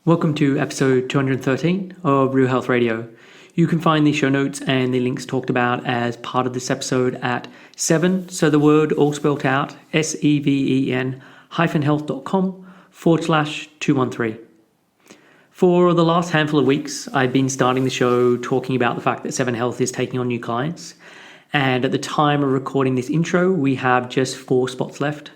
Welcome to episode 213 of Real Health Radio. You can find the show notes and the links talked about as part of this episode at 7, so the word all spelled out, seven-health.com/213. For the last handful of weeks, I've been starting the show talking about the fact that 7 Health is taking on new clients. And at the time of recording this intro, we have just 4 spots left.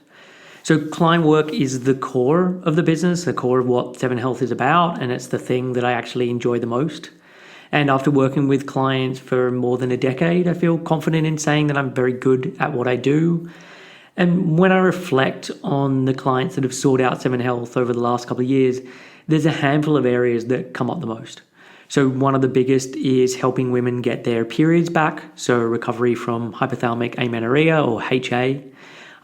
So client work is the core of the business, the core of what 7 Health is about, and it's the thing that I actually enjoy the most. And after working with clients for more than a decade, I feel confident in saying that I'm very good at what I do. And when I reflect on the clients that have sought out 7 Health over the last couple of years, there's a handful of areas that come up the most. So one of the biggest is helping women get their periods back, so recovery from hypothalamic amenorrhea or HA.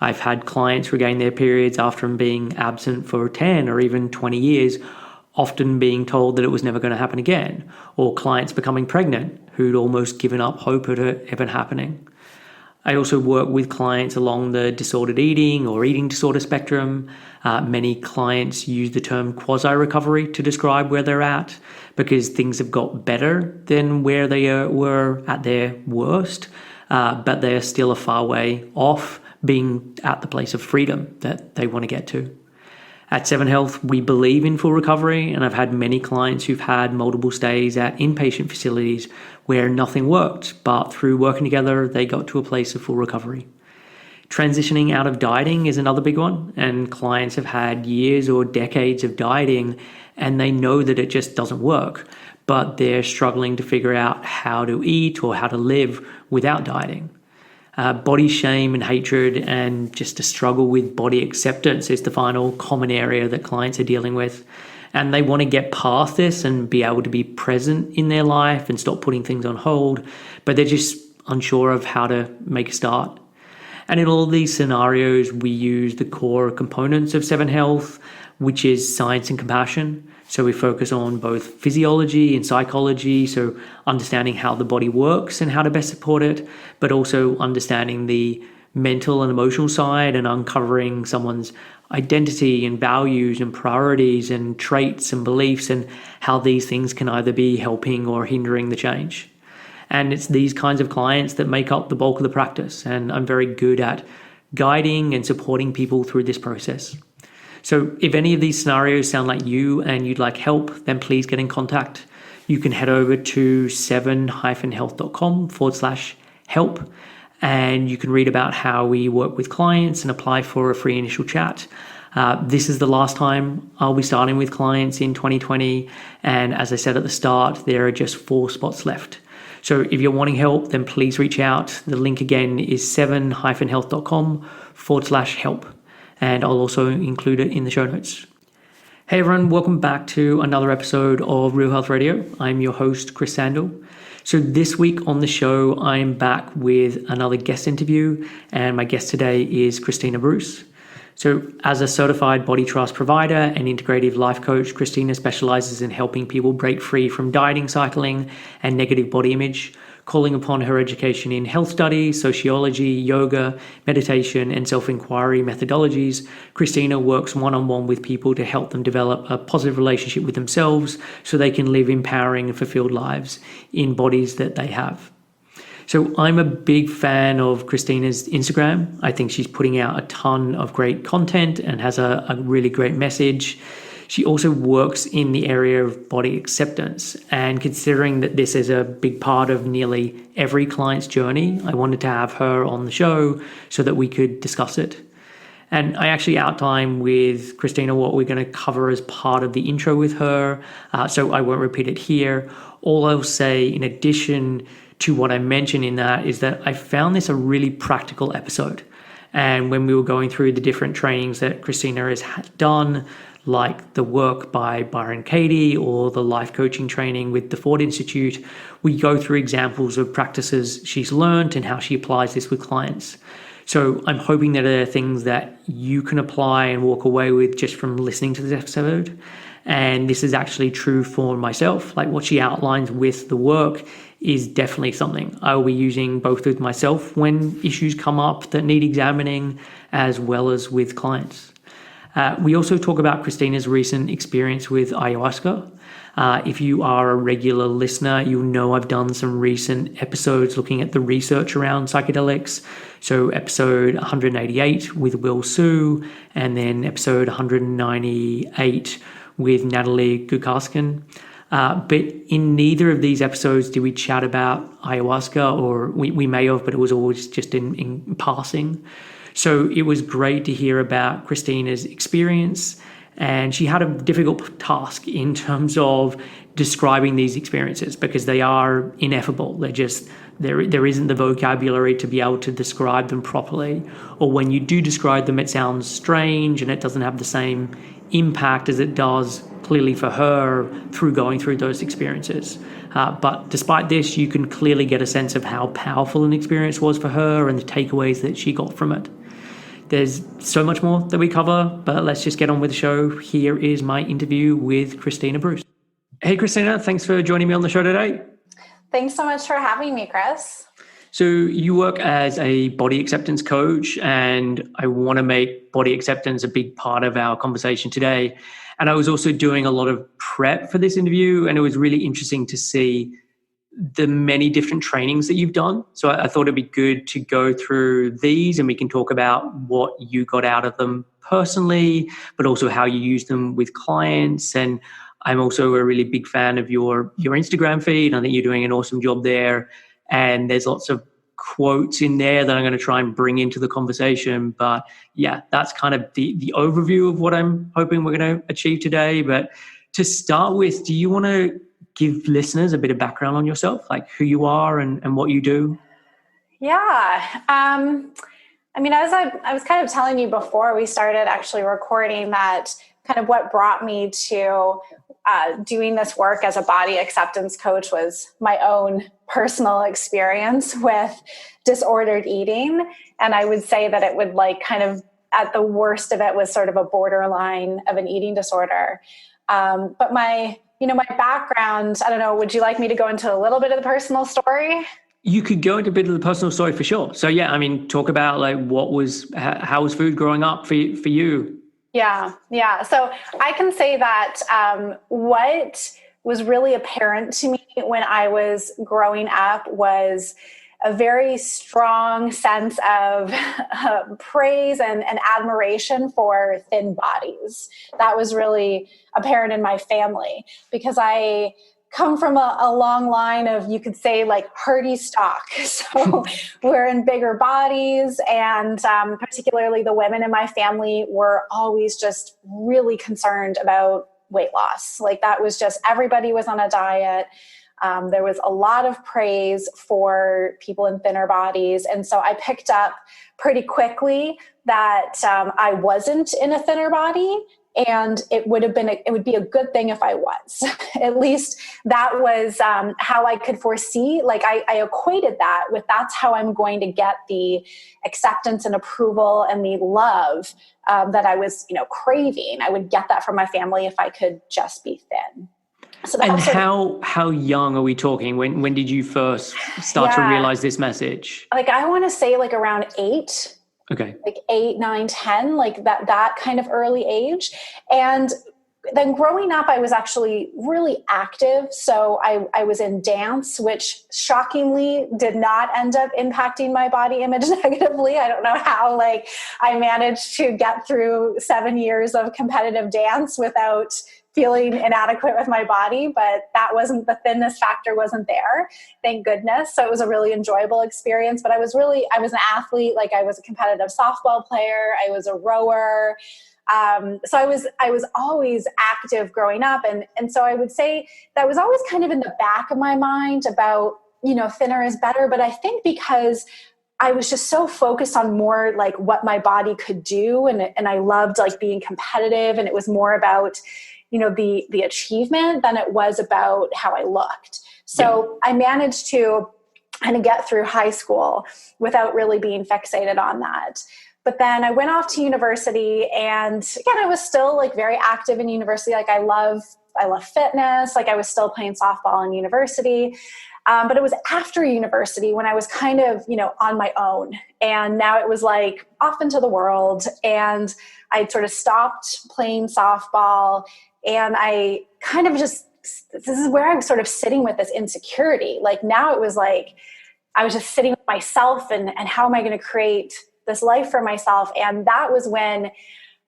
I've had clients regain their periods after being absent for 10 or even 20 years, often being told that it was never going to happen again, or clients becoming pregnant who'd almost given up hope at it ever happening. I also work with clients along the disordered eating or eating disorder spectrum. Many clients use the term quasi-recovery to describe where they're at because things have got better than where they were at their worst, but they're still a far way off being at the place of freedom that they want to get to. At 7 Health, we believe in full recovery, and I've had many clients who've had multiple stays at inpatient facilities where nothing worked, but through working together, they got to a place of full recovery. Transitioning out of dieting is another big one, and clients have had years or decades of dieting, and they know that it just doesn't work, but they're struggling to figure out how to eat or how to live without dieting. Body shame and hatred and just a struggle with body acceptance is the final common area that clients are dealing with. And they want to get past this and be able to be present in their life and stop putting things on hold, but they're just unsure of how to make a start. And in all these scenarios, we use the core components of 7 Health, which is science and compassion. So we focus on both physiology and psychology, so understanding how the body works and how to best support it, but also understanding the mental and emotional side and uncovering someone's identity and values and priorities and traits and beliefs and how these things can either be helping or hindering the change. And it's these kinds of clients that make up the bulk of the practice, and I'm very good at guiding and supporting people through this process. So if any of these scenarios sound like you and you'd like help, then please get in contact. You can head over to 7-health.com/help, and you can read about how we work with clients and apply for a free initial chat. This is the last time I'll be starting with clients in 2020. And as I said at the start, there are just 4 spots left. So if you're wanting help, then please reach out. The link again is 7-health.com/help. And I'll also include it in the show notes. Hey everyone, welcome back to another episode of Real Health Radio. I'm your host, Chris Sandel. So this week on the show, I'm back with another guest interview, and my guest today is Kristina Bruce. So as a certified body trust provider and integrative life coach, Kristina specializes in helping people break free from dieting, cycling, and negative body image, calling upon her education in health studies, sociology, yoga, meditation, and self-inquiry methodologies. Kristina works one-on-one with people to help them develop a positive relationship with themselves so they can live empowering and fulfilled lives in bodies that they have. So I'm a big fan of Kristina's Instagram. I think she's putting out a ton of great content and has a really great message. She also works in the area of body acceptance, and considering that this is a big part of nearly every client's journey, I wanted to have her on the show so that we could discuss it. And I actually outlined with Kristina what we're going to cover as part of the intro with her, so I won't repeat it here. All I'll say in addition to what I mentioned in that is that I found this a really practical episode. And when we were going through the different trainings that Kristina has done, like the work by Byron or the life coaching training with the Ford Institute, we go through examples of practices she's learned and how she applies this with clients. So I'm hoping that there are things that you can apply and walk away with just from listening to this episode. And this is actually true for myself. Like what she outlines with the work is definitely something I will be using both with myself when issues come up that need examining, as well as with clients. We also talk about Kristina's recent experience with ayahuasca. If you are a regular listener, you'll know I've done some recent episodes looking at the research around psychedelics. So episode 188 with Will Su, and then episode 198 with Natalie Gukarskin. But in neither of these episodes did we chat about ayahuasca, or we may have, but it was always just in passing. So it was great to hear about Kristina's experience, and she had a difficult task in terms of describing these experiences because they are ineffable. They're just, there isn't the vocabulary to be able to describe them properly. Or when you do describe them, it sounds strange and it doesn't have the same impact as it does clearly for her through going through those experiences. But despite this, you can clearly get a sense of how powerful an experience was for her and the takeaways that she got from it. There's so much more that we cover, but let's just get on with the show. Here is my interview with Kristina Bruce. Hey, Kristina, thanks for joining me on the show today. Thanks so much for having me, Chris. So you work as a body acceptance coach, and I want to make body acceptance a big part of our conversation today. And I was also doing a lot of prep for this interview, and it was really interesting to see the many different trainings that you've done. So I thought it'd be good to go through these and we can talk about what you got out of them personally, but also how you use them with clients. And I'm also a really big fan of your Instagram feed. I think you're doing an awesome job there. And there's lots of quotes in there that I'm going to try and bring into the conversation. But yeah, that's kind of the overview of what I'm hoping we're going to achieve today. But to start with, do you want to give listeners a bit of background on yourself, like who you are and what you do? Yeah. I mean, as I was kind of telling you before we started actually recording, that kind of what brought me to doing this work as a body acceptance coach was my own personal experience with disordered eating. And I would say that it would like kind of at the worst of it was sort of a borderline of an eating disorder. But my background, I don't know, would you like me to go into a little bit of the personal story? You could go into a bit of the personal story for sure. So yeah, I mean, talk about like how was food growing up for you? Yeah. So I can say that what was really apparent to me when I was growing up was a very strong sense of praise and admiration for thin bodies. That was really apparent in my family because I come from a long line of, you could say, like hardy stock. So we're in bigger bodies, and particularly the women in my family were always just really concerned about weight loss. Like that was just, everybody was on a diet. There was a lot of praise for people in thinner bodies. And so I picked up pretty quickly that I wasn't in a thinner body, and it would be a good thing if I was. At least that was how I could foresee. Like I equated that with, that's how I'm going to get the acceptance and approval and the love that I was, craving. I would get that from my family if I could just be thin. So and how young are we talking? When did you first start to realize this message? Like I want to say like around 8. Okay. Like 8, 9, 10, like that kind of early age. And then growing up, I was actually really active. So I was in dance, which shockingly did not end up impacting my body image negatively. I don't know how, like I managed to get through 7 years of competitive dance without feeling inadequate with my body, but that wasn't, the thinness factor wasn't there, thank goodness. So it was a really enjoyable experience, but I was an athlete. Like I was a competitive softball player. I was a rower. So I was always active growing up. And so I would say that was always kind of in the back of my mind about, thinner is better. But I think because I was just so focused on more like what my body could do. And I loved like being competitive, and it was more about, the achievement than it was about how I looked. So I managed to kind of get through high school without really being fixated on that. But then I went off to university, and again, I was still like very active in university. Like I love fitness. Like I was still playing softball in university. But it was after university when I was kind of, on my own. And now it was like off into the world. And I'd sort of stopped playing softball. And I kind of this is where I'm sort of sitting with this insecurity. Like now it was like, I was just sitting with myself and how am I going to create this life for myself? And that was when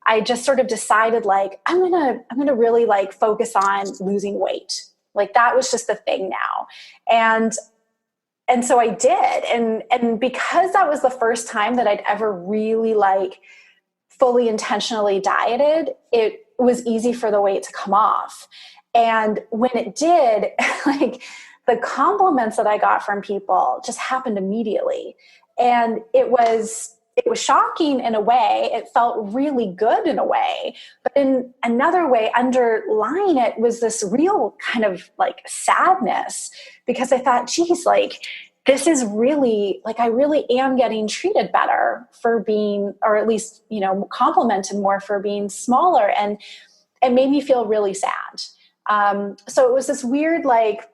I just sort of decided like, I'm going to really like focus on losing weight. Like that was just the thing now. And so I did. And because that was the first time that I'd ever really like fully intentionally dieted, it was easy for the weight to come off. And when it did, like the compliments that I got from people just happened immediately. And it was shocking in a way. It felt really good in a way. But in another way, underlying it was this real kind of like sadness, because I thought, geez, like this is really like, I really am getting treated better for being, or at least, complimented more for being smaller. And it made me feel really sad. So it was this weird, like,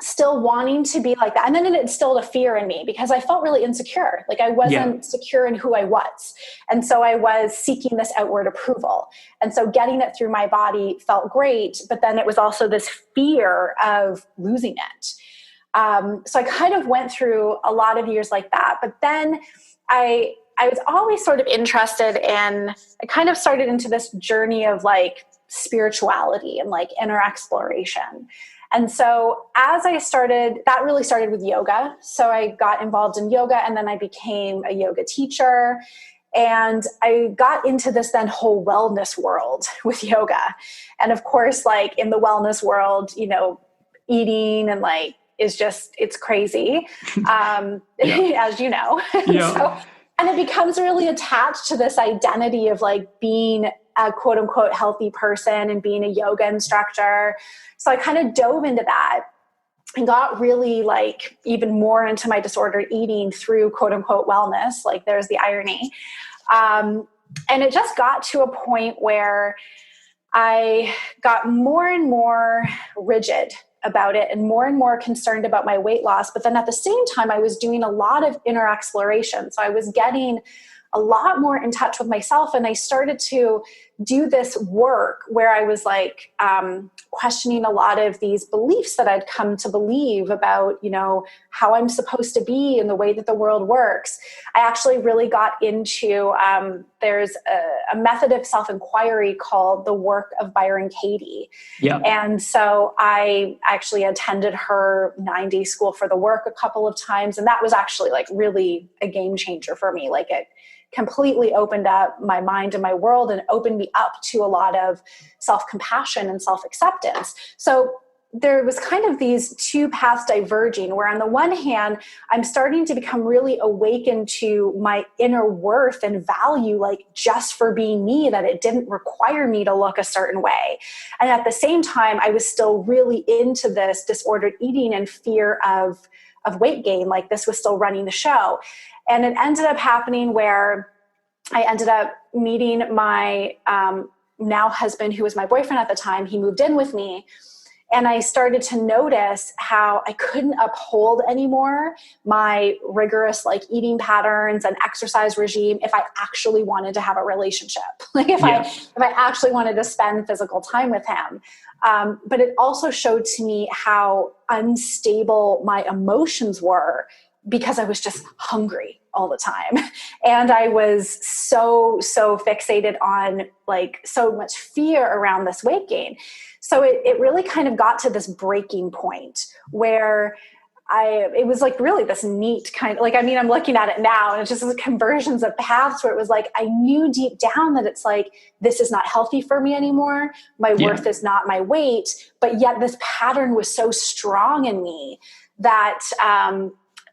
still wanting to be like that. And then it instilled a fear in me because I felt really insecure. Like I wasn't secure in who I was. And so I was seeking this outward approval. And so getting it through my body felt great, but then it was also this fear of losing it. So I kind of went through a lot of years like that. But then I was always sort of interested in, I kind of started into this journey of like spirituality and like inner exploration. And so as I started, that really started with yoga. So I got involved in yoga and then I became a yoga teacher. And I got into this then whole wellness world with yoga. And of course, like in the wellness world, eating and like is just, it's crazy, as you know. And it becomes really attached to this identity of like being a quote unquote healthy person and being a yoga instructor. So I kind of dove into that and got really like even more into my disordered eating through quote unquote wellness. Like there's the irony. And it just got to a point where I got more and more rigid about it and more concerned about my weight loss. But then at the same time, I was doing a lot of inner exploration. So I was getting a lot more in touch with myself. And I started to do this work where I was like questioning a lot of these beliefs that I'd come to believe about, how I'm supposed to be and the way that the world works. I actually really got into, there's a method of self-inquiry called the work of Byron Katie. Yeah. And so I actually attended her 9-day school for the work a couple of times. And that was actually like really a game changer for me. Like it completely opened up my mind and my world and opened me up to a lot of self-compassion and self-acceptance. So there was kind of these two paths diverging, where on the one hand, I'm starting to become really awakened to my inner worth and value, like just for being me, that it didn't require me to look a certain way. And at the same time, I was still really into this disordered eating and fear of weight gain. Like this was still running the show. And it ended up happening where I ended up meeting my now husband, who was my boyfriend at the time. He moved in with me. And I started to notice how I couldn't uphold anymore my rigorous like eating patterns and exercise regime if I actually wanted to have a relationship. Like if I actually wanted to spend physical time with him. But it also showed to me how unstable my emotions were, because I was just hungry all the time. And I was so fixated on like so much fear around this weight gain. So it really kind of got to this breaking point where it was like really this neat kind of like, I'm looking at it now and it's just this conversions of paths where it was like, I knew deep down that it's like, this is not healthy for me anymore. My worth is not my weight, but yet this pattern was so strong in me that,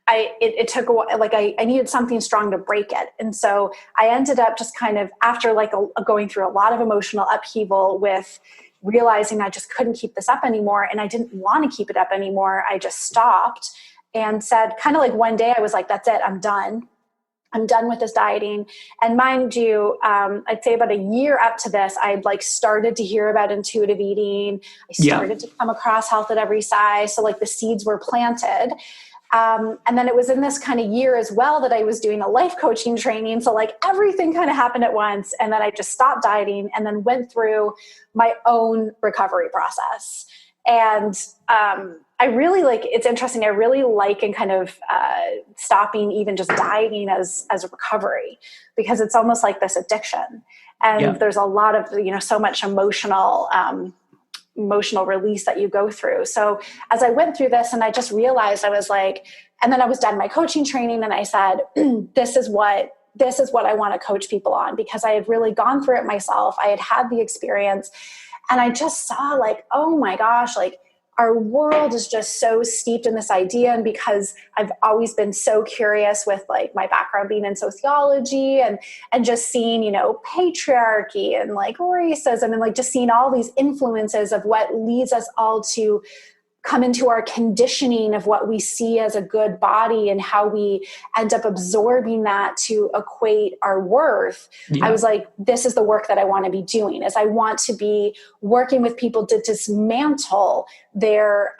it took a while, like I needed something strong to break it. And so I ended up just kind of after like going through a lot of emotional upheaval with realizing I just couldn't keep this up anymore. And I didn't want to keep it up anymore. I just stopped and said kind of like one day I was like, that's it, I'm done. I'm done with this dieting. And mind you, I'd say about a year up to this, I'd like started to hear about intuitive eating. I started to come across Health at Every Size. So like the seeds were planted. And then it was in this kind of year as well that I was doing a life coaching training. So like everything kind of happened at once. And then I just stopped dieting and then went through my own recovery process. And I really like, it's interesting. I really like and kind of stopping even just dieting as a recovery, because it's almost like this addiction. And there's a lot of, so much emotional release that you go through. So as I went through this and I just realized, I was like, and then I was done my coaching training and I said, this is what I want to coach people on, because I had really gone through it myself. I had had the experience and I just saw like, oh my gosh, like our world is just so steeped in this idea. And because I've always been so curious with like my background being in sociology and just seeing, patriarchy and like racism and like just seeing all these influences of what leads us all to come into our conditioning of what we see as a good body and how we end up absorbing that to equate our worth. I was like, this is the work that I want to be doing, is I want to be working with people to dismantle their,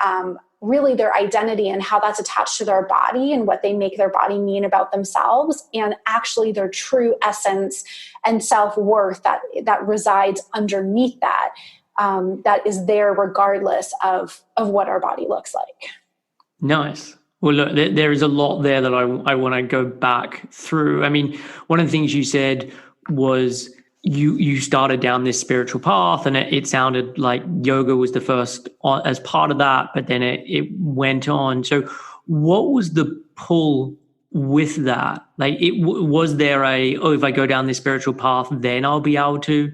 really their identity and how that's attached to their body and what they make their body mean about themselves, and actually their true essence and self-worth that resides underneath that. That is there regardless of what our body looks like. Nice. Well, look, there is a lot there that I want to go back through. I mean, one of the things you said was you started down this spiritual path, and it sounded like yoga was the first as part of that, but then it went on. So what was the pull with that? Like, was there if I go down this spiritual path, then I'll be able to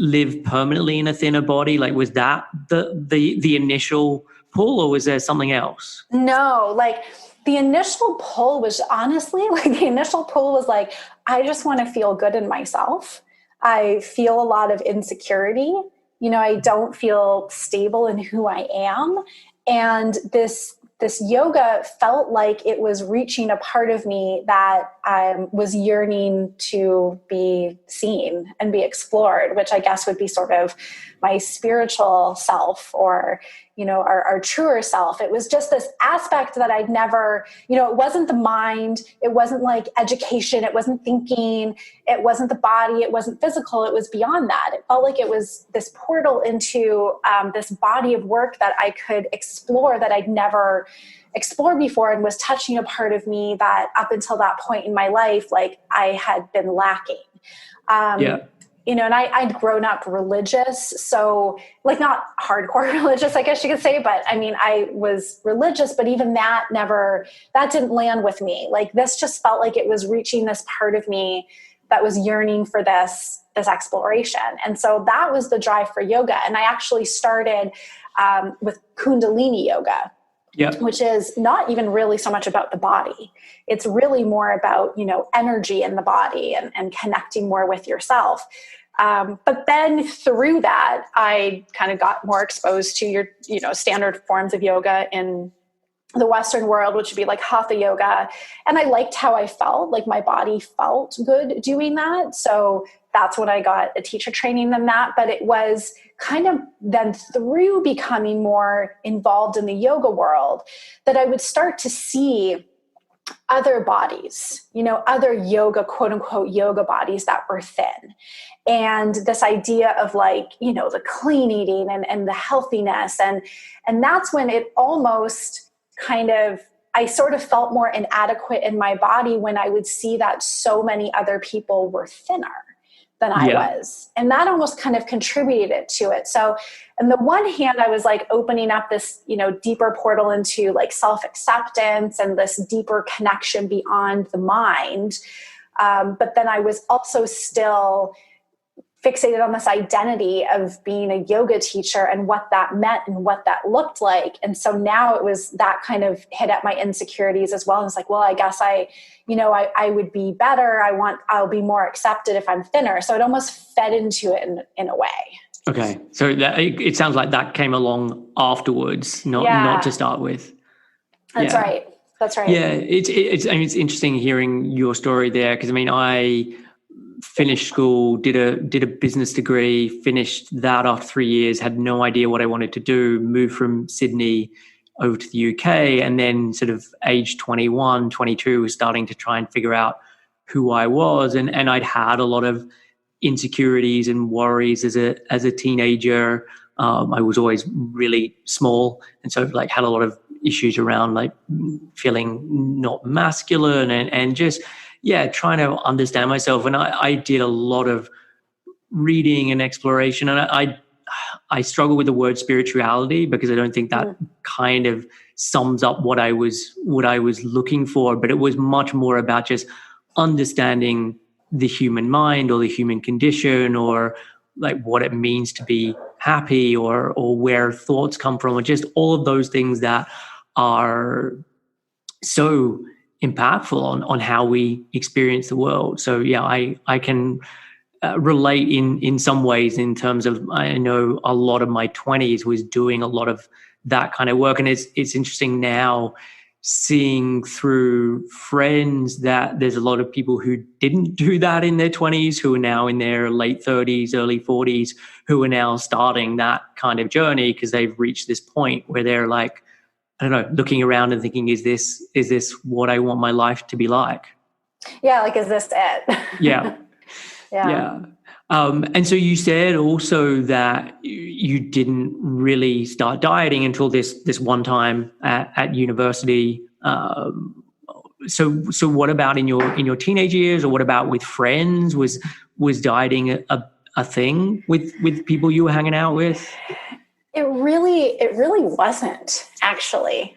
live permanently in a thinner body? Like, was that the initial pull, or was there something else? No, like the initial pull was honestly like, I just want to feel good in myself. I feel a lot of insecurity. I don't feel stable in who I am. And this yoga felt like it was reaching a part of me that was yearning to be seen and be explored, which I guess would be sort of my spiritual self, or, our truer self. It was just this aspect that I'd never, it wasn't the mind. It wasn't like education. It wasn't thinking. It wasn't the body. It wasn't physical. It was beyond that. It felt like it was this portal into this body of work that I could explore that I'd never explored before, and was touching a part of me that up until that point in my life, like I had been lacking. And I'd grown up religious. So like not hardcore religious, I guess you could say, but I mean, I was religious, but even that didn't land with me. Like this just felt like it was reaching this part of me that was yearning for this exploration. And so that was the drive for yoga. And I actually started with Kundalini yoga. Which is not even really so much about the body. It's really more about, energy in the body and connecting more with yourself. But then through that, I kind of got more exposed to your, standard forms of yoga in the Western world, which would be like hatha yoga. And I liked how I felt, like my body felt good doing that. So that's when I got a teacher training in that. But it was kind of then through becoming more involved in the yoga world that I would start to see other bodies, other yoga, quote unquote, yoga bodies that were thin. And this idea of like, the clean eating and the healthiness. And that's when it almost kind of, I sort of felt more inadequate in my body when I would see that so many other people were thinner than I was. And that almost kind of contributed to it. So on the one hand, I was like opening up this, deeper portal into like self-acceptance and this deeper connection beyond the mind. But then I was also still fixated on this identity of being a yoga teacher and what that meant and what that looked like. And so now it was that kind of hit at my insecurities as well. And it's like, well, I guess I would be better. I'll be more accepted if I'm thinner. So it almost fed into it in a way. Okay. So it sounds like that came along afterwards, not to start with. That's right. That's right. Yeah, I mean, it's interesting hearing your story there, because I mean, I finished school, did a business degree, finished that after 3 years, had no idea what I wanted to do, moved from Sydney over to the UK, and then sort of age 21, 22 was starting to try and figure out who I was, and I'd had a lot of insecurities and worries as a teenager. I was always really small, and so like had a lot of issues around like feeling not masculine and just trying to understand myself. And I did a lot of reading and exploration, and I struggle with the word spirituality because I don't think that kind of sums up what I was looking for. But it was much more about just understanding the human mind or the human condition, or like what it means to be happy, or where thoughts come from, or just all of those things that are so impactful on how we experience the world. So yeah, I can relate in some ways, in terms of, I know a lot of my 20s was doing a lot of that kind of work. And it's interesting now seeing through friends that there's a lot of people who didn't do that in their 20s, who are now in their late 30s, early 40s, who are now starting that kind of journey because they've reached this point where they're like, I don't know, looking around and thinking, is this what I want my life to be like? Yeah. Like, is this it? Yeah. Yeah. And so you said also that you didn't really start dieting until this one time at university. So what about in your teenage years, or what about with friends? Was dieting a thing with people you were hanging out with? It really wasn't, actually.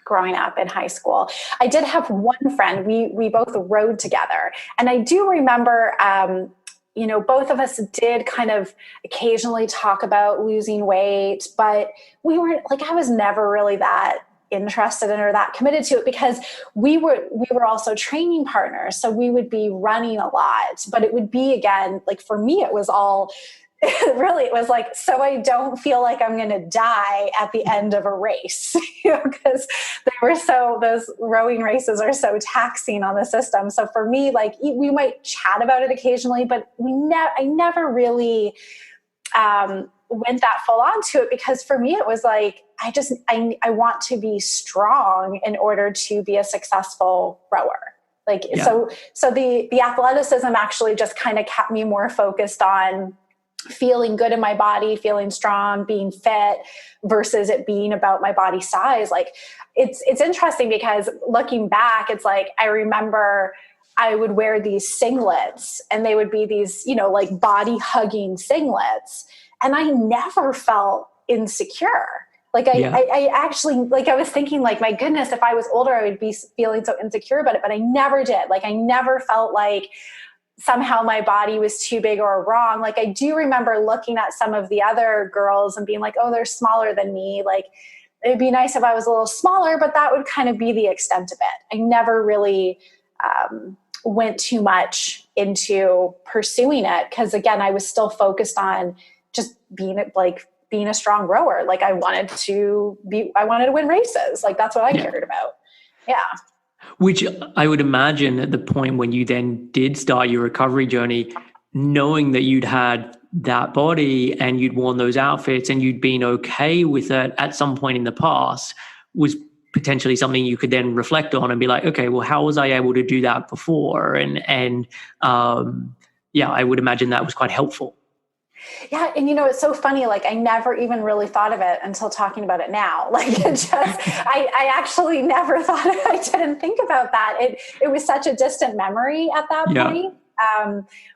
Growing up in high school, I did have one friend. We both rode together, and I do remember, both of us did kind of occasionally talk about losing weight, but we weren't like, I was never really that interested in or that committed to it, because we were also training partners. So we would be running a lot, but it would be, again, like for me, it was all really, it was like, so I don't feel like I'm going to die at the end of a race, because those rowing races are so taxing on the system. So for me, like, we might chat about it occasionally, but I never really went that full on to it, because for me, it was like, I want to be strong in order to be a successful rower. Like, so the athleticism actually just kind of kept me more focused on feeling good in my body, feeling strong, being fit, versus it being about my body size. Like, it's interesting, because looking back, it's like, I remember I would wear these singlets, and they would be these, like body hugging singlets. And I never felt insecure. Like I actually, like, I was thinking, like, my goodness, if I was older, I would be feeling so insecure about it, but I never did. Like, I never felt like somehow my body was too big or wrong. Like, I do remember looking at some of the other girls and being like, oh, they're smaller than me. Like, it'd be nice if I was a little smaller, but that would kind of be the extent of it. I never really went too much into pursuing it, because again, I was still focused on just being a strong rower. Like, I wanted to win races. Like, that's what I cared about. Yeah. Which I would imagine at the point when you then did start your recovery journey, knowing that you'd had that body and you'd worn those outfits and you'd been okay with it at some point in the past, was potentially something you could then reflect on and be like, okay, well, how was I able to do that before? And I would imagine that was quite helpful. Yeah. And it's so funny. Like, I never even really thought of it until talking about it now. Like, I actually never thought of it. I didn't think about that. It was such a distant memory at that point.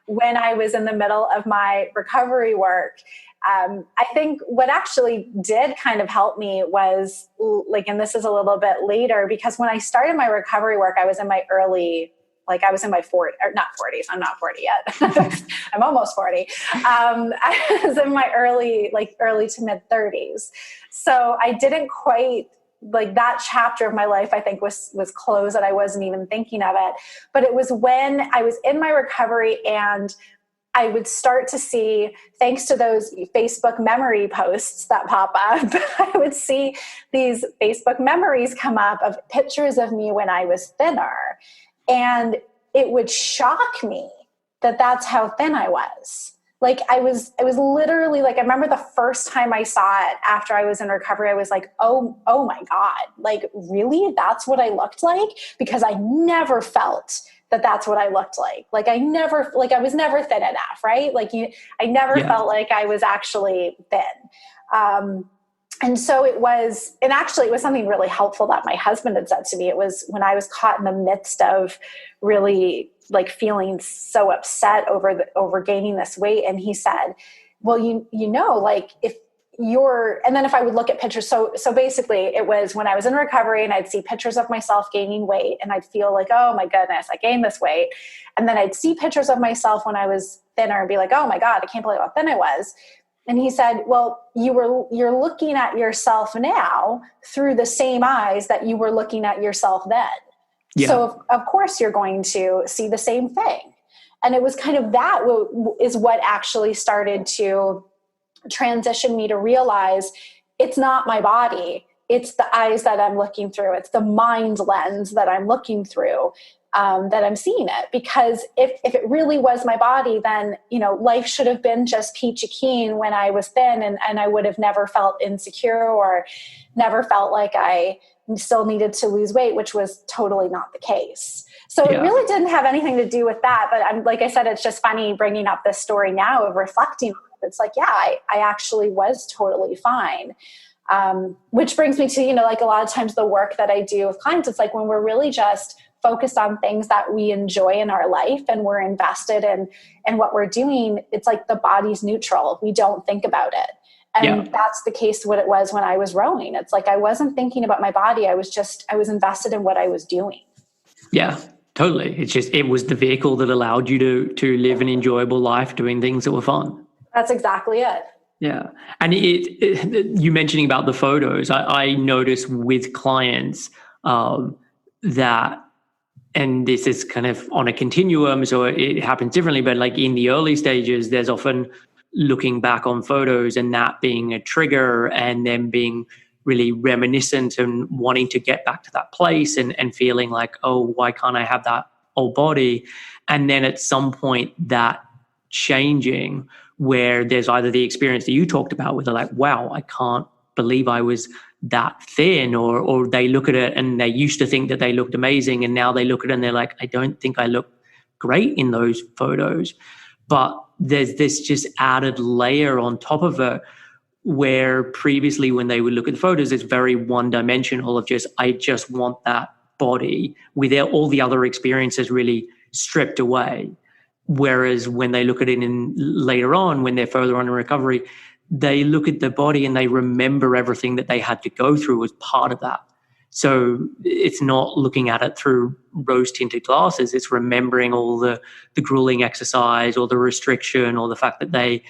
When I was in the middle of my recovery work, I think what actually did kind of help me was, like, and this is a little bit later, because when I started my recovery work, I was in my 40s, or not 40s. I'm not 40 yet. I'm almost 40. I was in my early to mid 30s. So I didn't quite, like, that chapter of my life, I think was closed, that I wasn't even thinking of it. But it was when I was in my recovery, and I would start to see, thanks to those Facebook memory posts that pop up, I would see these Facebook memories come up of pictures of me when I was thinner. And it would shock me that that's how thin I was. Like I was literally like, I remember the first time I saw it after I was in recovery, I was like, oh my God, like really? That's what I looked like? Because I never felt that that's what I looked like. Like I was never thin enough, right? I never felt like I was actually thin. And so it was something really helpful that my husband had said to me. It was when I was caught in the midst of really like feeling so upset over gaining this weight. And he said, well, like and then if I would look at pictures, so basically it was when I was in recovery and I'd see pictures of myself gaining weight and I'd feel like, oh my goodness, I gained this weight. And then I'd see pictures of myself when I was thinner and be like, oh my God, I can't believe how thin I was. And he said, well, you're looking at yourself now through the same eyes that you were looking at yourself then. Yeah. So of course you're going to see the same thing. And it was kind of that is what actually started to transition me to realize it's not my body. It's the eyes that I'm looking through. It's the mind lens that I'm looking through, that I'm seeing it. Because if it really was my body, then, life should have been just peachy keen when I was thin and I would have never felt insecure or never felt like I still needed to lose weight, which was totally not the case. So it really didn't have anything to do with that. But like I said, it's just funny bringing up this story now of reflecting. It's like, I actually was totally fine. Which brings me to, like a lot of times the work that I do with clients, it's like when we're really just focused on things that we enjoy in our life and we're invested in what we're doing, it's like the body's neutral. We don't think about it. And that's the case what it was when I was rowing. It's like I wasn't thinking about my body. I was invested in what I was doing. Yeah, totally. It was the vehicle that allowed you to live an enjoyable life doing things that were fun. That's exactly it. Yeah. And you mentioning about the photos, I notice with clients that, and this is kind of on a continuum, so it happens differently, but like in the early stages, there's often looking back on photos and that being a trigger and then being really reminiscent and wanting to get back to that place and feeling like, oh, why can't I have that old body? And then at some point that changing where there's either the experience that you talked about where they're like, wow, I can't believe I was that thin, or they look at it and they used to think that they looked amazing and now they look at it and they're like, I don't think I look great in those photos. But there's this just added layer on top of it where previously when they would look at the photos, it's very one-dimensional of just, I just want that body with all the other experiences really stripped away. Whereas when they look at it later on, when they're further on in recovery, they look at the body and they remember everything that they had to go through as part of that. So it's not looking at it through rose-tinted glasses. It's remembering all the grueling exercise or the restriction or the fact that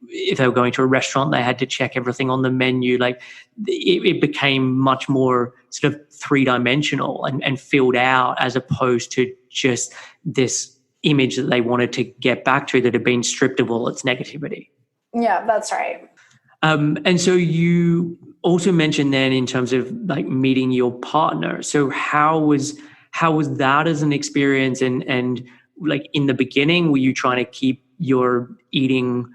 if they were going to a restaurant, they had to check everything on the menu. Like it became much more sort of three-dimensional and filled out as opposed to just this image that they wanted to get back to that had been stripped of all its negativity. Yeah, that's right. And so you also mentioned then in terms of like meeting your partner. So how was that as an experience? And like in the beginning, were you trying to keep your eating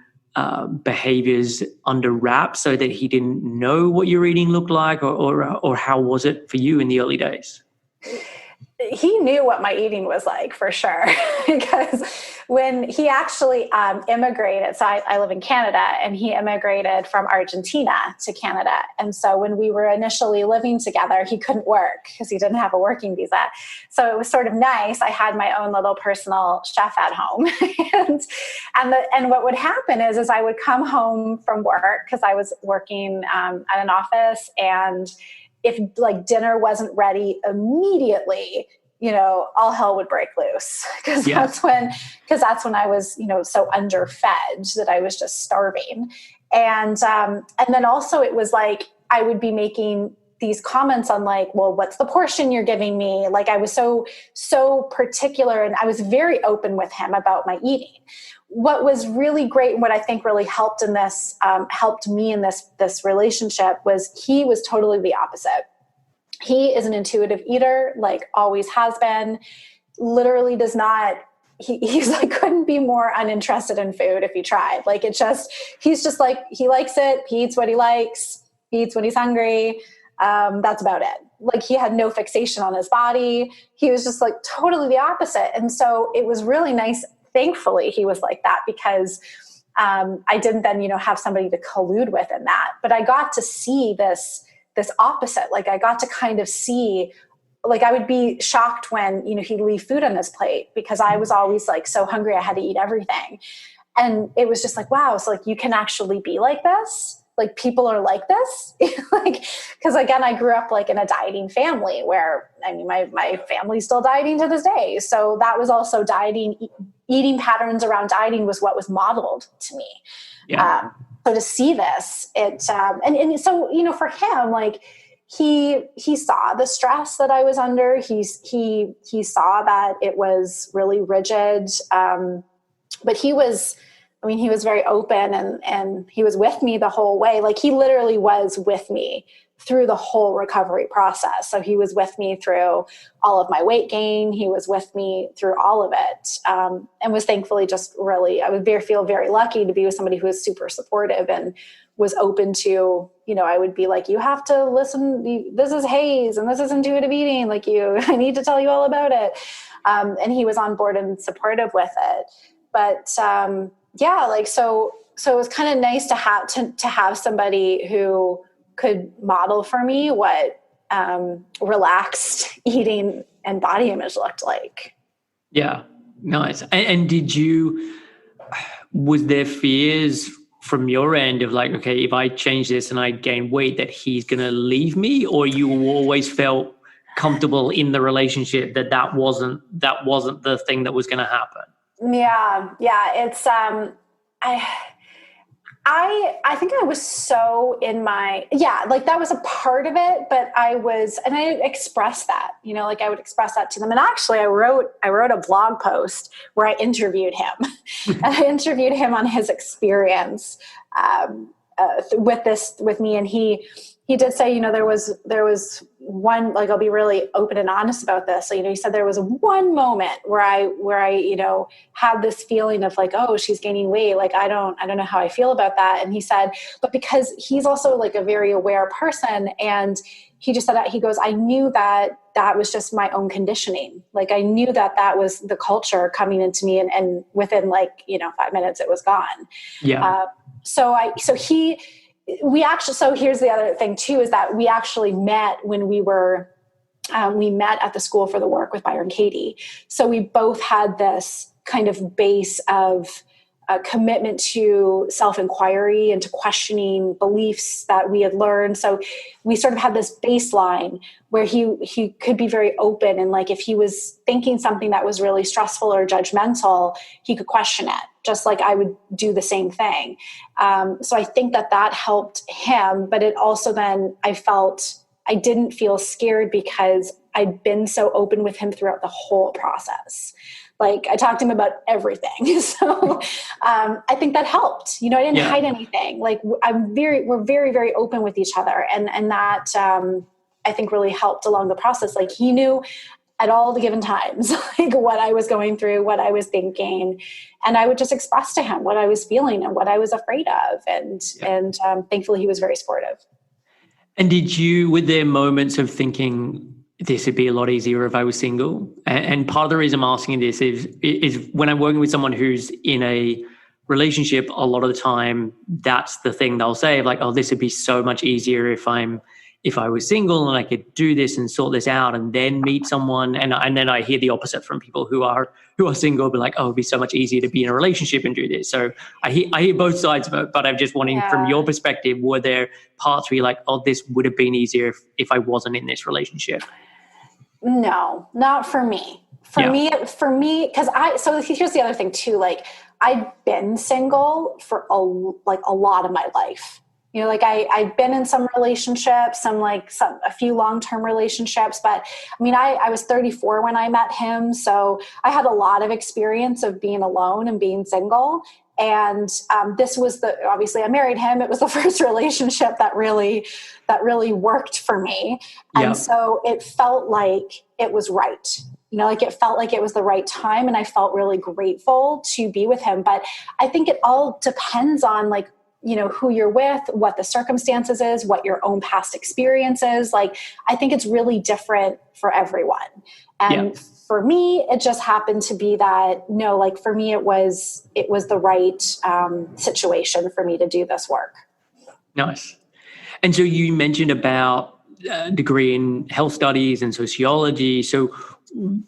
behaviors under wraps so that he didn't know what your eating looked like, or how was it for you in the early days? He knew what my eating was like for sure, because when he actually immigrated, so I live in Canada, and he immigrated from Argentina to Canada. And so when we were initially living together, he couldn't work because he didn't have a working visa. So it was sort of nice. I had my own little personal chef at home. and what would happen is I would come home from work because I was working at an office, and if like dinner wasn't ready immediately, all hell would break loose because that's when I was, so underfed that I was just starving. And then also it was like, I would be making these comments on like, well, what's the portion you're giving me? Like I was so particular, and I was very open with him about my eating. What was really great, and what I think really helped in this, helped me in this relationship, was he was totally the opposite. He is an intuitive eater, like always has been, literally does not, he's like, couldn't be more uninterested in food if he tried. Like he's just like, he likes it. He eats what he likes. He eats when he's hungry. That's about it. Like he had no fixation on his body. He was just like totally the opposite. And so it was really nice. Thankfully, he was like that, because I didn't then, have somebody to collude with in that. But I got to see this opposite. Like I got to kind of see, like I would be shocked when, he'd leave food on his plate, because I was always like so hungry I had to eat everything. And it was just like, wow, so like you can actually be like this. Like people are like this. Like, because again, I grew up like in a dieting family where, my family's still dieting to this day. So that was also eating patterns around dieting was what was modeled to me. Yeah. So to see this, and so, for him, like he saw the stress that I was under. He saw that it was really rigid. But he was very open, and he was with me the whole way. Like he literally was with me through the whole recovery process. So he was with me through all of my weight gain. He was with me through all of it. And was thankfully just really, I would feel very lucky to be with somebody who was super supportive and was open to, I would be like, you have to listen, this is HAES and this is intuitive eating. Like I need to tell you all about it. And he was on board and supportive with it. But, so it was kind of nice to have somebody who could model for me what relaxed eating and body image looked like. Yeah, nice. And was there fears from your end of like, okay, if I change this and I gain weight, that he's going to leave me? Or you always felt comfortable in the relationship that wasn't the thing that was going to happen? Yeah. It's, I think I was so in like that was a part of it, but I expressed that, like I would express that to them. And actually I wrote a blog post where I interviewed him and I interviewed him on his experience, with me. And he did say, there was one, like, I'll be really open and honest about this. So, he said there was one moment where I had this feeling of like, oh, she's gaining weight. Like, I don't know how I feel about that. And he said, but because he's also like a very aware person. And he just said, he goes, I knew that was just my own conditioning. Like, I knew that was the culture coming into me, and within 5 minutes it was gone. Yeah. So here's the other thing too, is that we actually met when we met at the School for the Work with Byron Katie. So we both had this kind of base of commitment to self-inquiry and to questioning beliefs that we had learned. So we sort of had this baseline where he could be very open, and like if he was thinking something that was really stressful or judgmental, he could question it, just like I would do the same thing. So I think that helped him, but it also then I didn't feel scared because I'd been so open with him throughout the whole process. Like I talked to him about everything. So I think that helped. I didn't hide anything. Like we're very, very open with each other. And that I think really helped along the process. Like he knew at all the given times, like what I was going through, what I was thinking. And I would just express to him what I was feeling and what I was afraid of. And thankfully he was very supportive. And were there moments of thinking, this would be a lot easier if I was single? And part of the reason I'm asking this is when I'm working with someone who's in a relationship, a lot of the time, that's the thing they'll say, like, oh, this would be so much easier if I was single and I could do this and sort this out and then meet someone. And then I hear the opposite from people who are single, be like, oh, it'd be so much easier to be in a relationship and do this. So I hear both sides of it, but I'm just wondering from your perspective, were there parts where you're like, oh, this would have been easier if I wasn't in this relationship? No, not for me. For me, because so here's the other thing too, like I'd been single for a lot of my life. You know, like I'd been in some relationships, a few long-term relationships, but I mean, I was 34 when I met him. So I had a lot of experience of being alone and being single. And this was obviously I married him. It was the first relationship that really worked for me. Yeah. And so it felt like it was right. You know, like it felt like it was the right time. And I felt really grateful to be with him. But I think it all depends on like, you know, who you're with, what the circumstances is, what your own past experience is. Like, I think it's really different for everyone. And for me, it just happened to be that, no, like for me, it was the right situation for me to do this work. Nice. And so you mentioned about a degree in health studies and sociology. So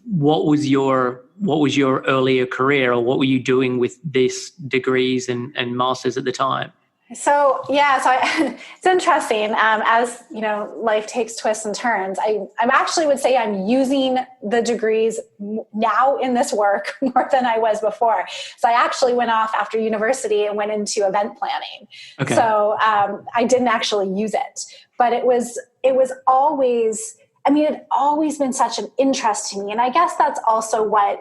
what was your earlier career, or what were you doing with these degrees and masters at the time? So it's interesting. As you know, life takes twists and turns. I'm actually would say I'm using the degrees now in this work more than I was before. So I actually went off after university and went into event planning. Okay. So I didn't actually use it, but it was always. I mean, it had always been such an interest to me, and I guess that's also what.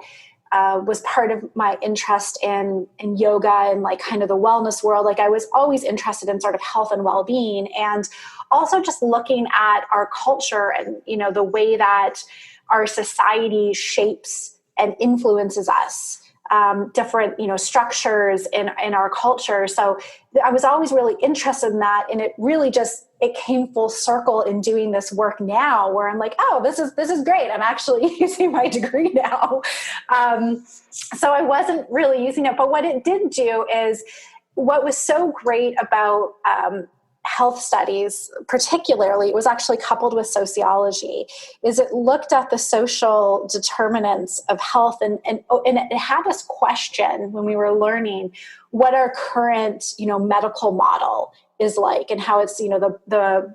Was part of my interest in yoga and like kind of the wellness world. Like I was always interested in sort of health and well-being, and also just looking at our culture and, you know, the way that our society shapes and influences us, different, you know, structures in our culture. So I was always really interested in that. And it really it came full circle in doing this work now, where I'm like, oh, this is great. I'm actually using my degree now. So I wasn't really using it, but what it did do is what was so great about, health studies, particularly, it was actually coupled with sociology, is it looked at the social determinants of health and it had us question when we were learning what our current, you know, medical model is like, and how it's, you know, the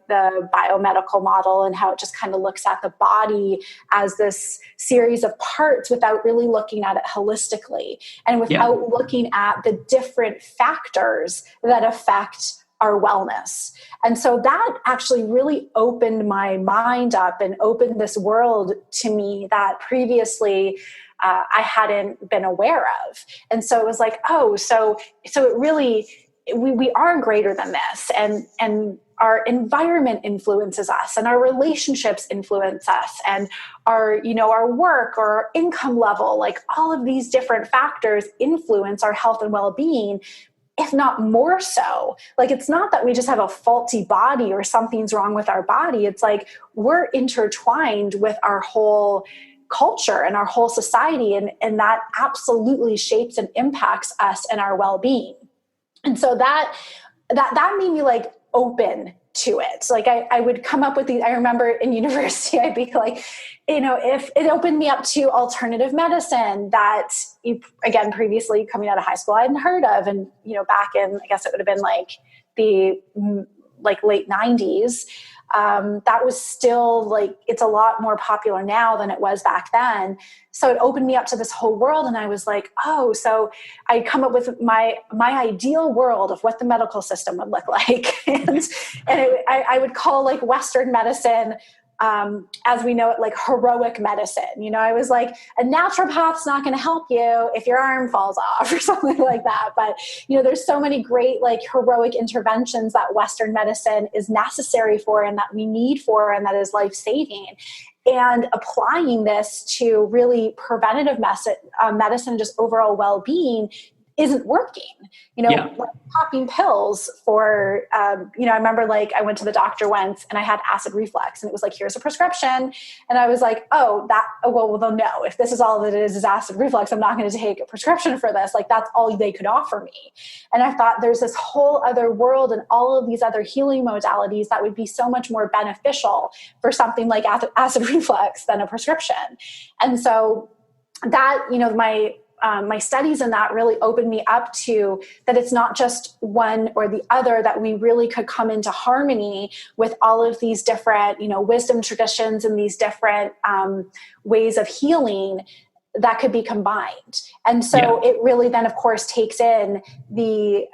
biomedical model, and how it just kind of looks at the body as this series of parts without really looking at it holistically, and without looking at the different factors that affect our wellness. And so that actually really opened my mind up and opened this world to me that previously I hadn't been aware of. And so it was like, oh, so it really, we are greater than this, and our environment influences us, and our relationships influence us, and our, you know, our work or our income level, like all of these different factors influence our health and well-being, if not more so. Like, it's not that we just have a faulty body or something's wrong with our body. It's like we're intertwined with our whole culture and our whole society, and that absolutely shapes and impacts us and our well-being. And so that made me like open to it. Like I would come up with these. I remember in university, I'd be like, you know, if it opened me up to alternative medicine that, again, previously coming out of high school, I hadn't heard of. And, you know, back in, I guess it would have been like the late 90s. That was still like, it's a lot more popular now than it was back then. So it opened me up to this whole world. And I was like, oh, so I come up with my ideal world of what the medical system would look like. I would call like Western medicine, as we know it, like heroic medicine. You know, I was like, a naturopath's not going to help you if your arm falls off or something like that. But, you know, there's so many great like heroic interventions that Western medicine is necessary for, and that we need for, and that is life-saving. And applying this to really preventative medicine, just overall well-being, isn't working. You know, like popping pills for, you know, I remember like I went to the doctor once and I had acid reflux, and it was like, here's a prescription. And I was like, well, they'll know if this is all that it is acid reflux, I'm not going to take a prescription for this. Like, that's all they could offer me. And I thought there's this whole other world and all of these other healing modalities that would be so much more beneficial for something like acid reflux than a prescription. And so that, you know, my studies in that really opened me up to that it's not just one or the other, that we really could come into harmony with all of these different, you know, wisdom traditions and these different ways of healing that could be combined. And so it really then, of course, takes in the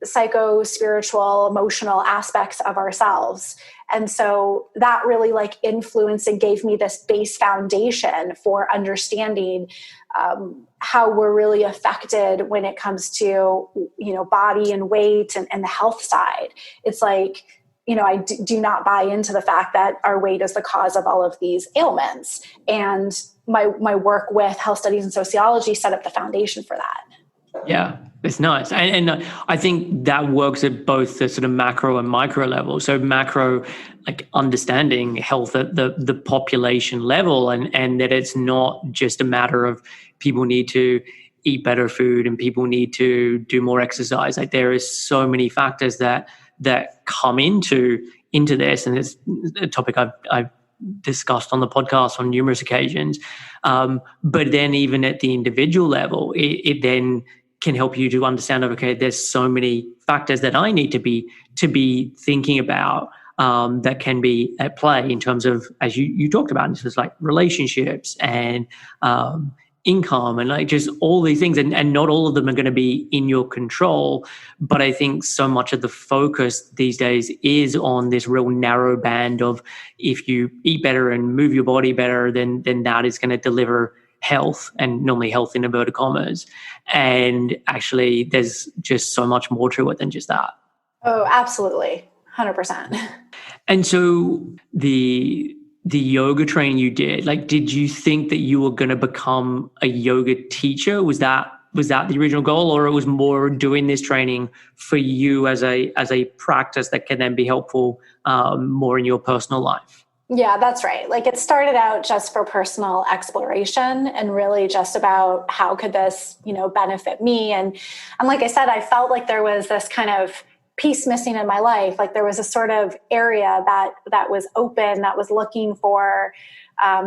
psycho-spiritual, emotional aspects of ourselves. And so that really like influenced and gave me this base foundation for understanding how we're really affected when it comes to, body and weight and the health side. It's like, I do not buy into the fact that our weight is the cause of all of these ailments. And my work with health studies and sociology set up the foundation for that. Yeah, it's nice. And I think that works at both the sort of macro and micro level. So macro, like understanding health at the population level, and that it's not just a matter of people need to eat better food and people need to do more exercise. Like there is so many factors that come into this. And it's a topic I've discussed on the podcast on numerous occasions. But then even at the individual level, it then can help you to understand, okay, there's so many factors that I need to be thinking about that can be at play in terms of, as you talked about, this was like relationships and income and like just all these things. And not all of them are going to be in your control. But I think so much of the focus these days is on this real narrow band of if you eat better and move your body better, then that is going to deliver health, and normally health in inverted commas. And actually there's just so much more to it than just that. Oh, absolutely. 100%. And so the yoga training you did, like, did you think that you were going to become a yoga teacher? Was that the original goal, or it was more doing this training for you as a practice that can then be helpful more in your personal life? Yeah, that's right. Like it started out just for personal exploration and really just about how could this, benefit me. And like I said, I felt like there was this kind of piece missing in my life. Like there was a sort of area that was open, that was looking for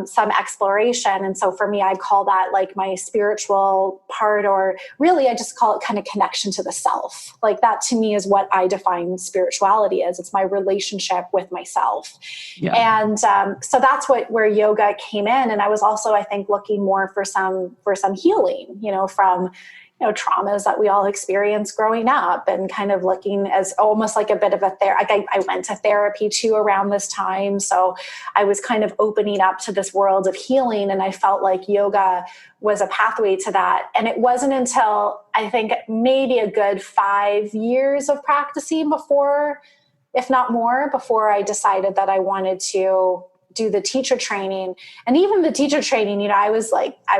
some exploration. And so for me, I call that like my spiritual part, or really I just call it kind of connection to the self. Like that to me is what I define spirituality as. It's my relationship with myself. Yeah. And so that's where yoga came in. And I was also, I think, looking more for some healing, from traumas that we all experience growing up, and kind of looking as almost like a bit of a therapy. I went to therapy too around this time. So I was kind of opening up to this world of healing, and I felt like yoga was a pathway to that. And it wasn't until I think maybe a good 5 years of practicing before, if not more, before I decided that I wanted to do the teacher training. And even the teacher training, I was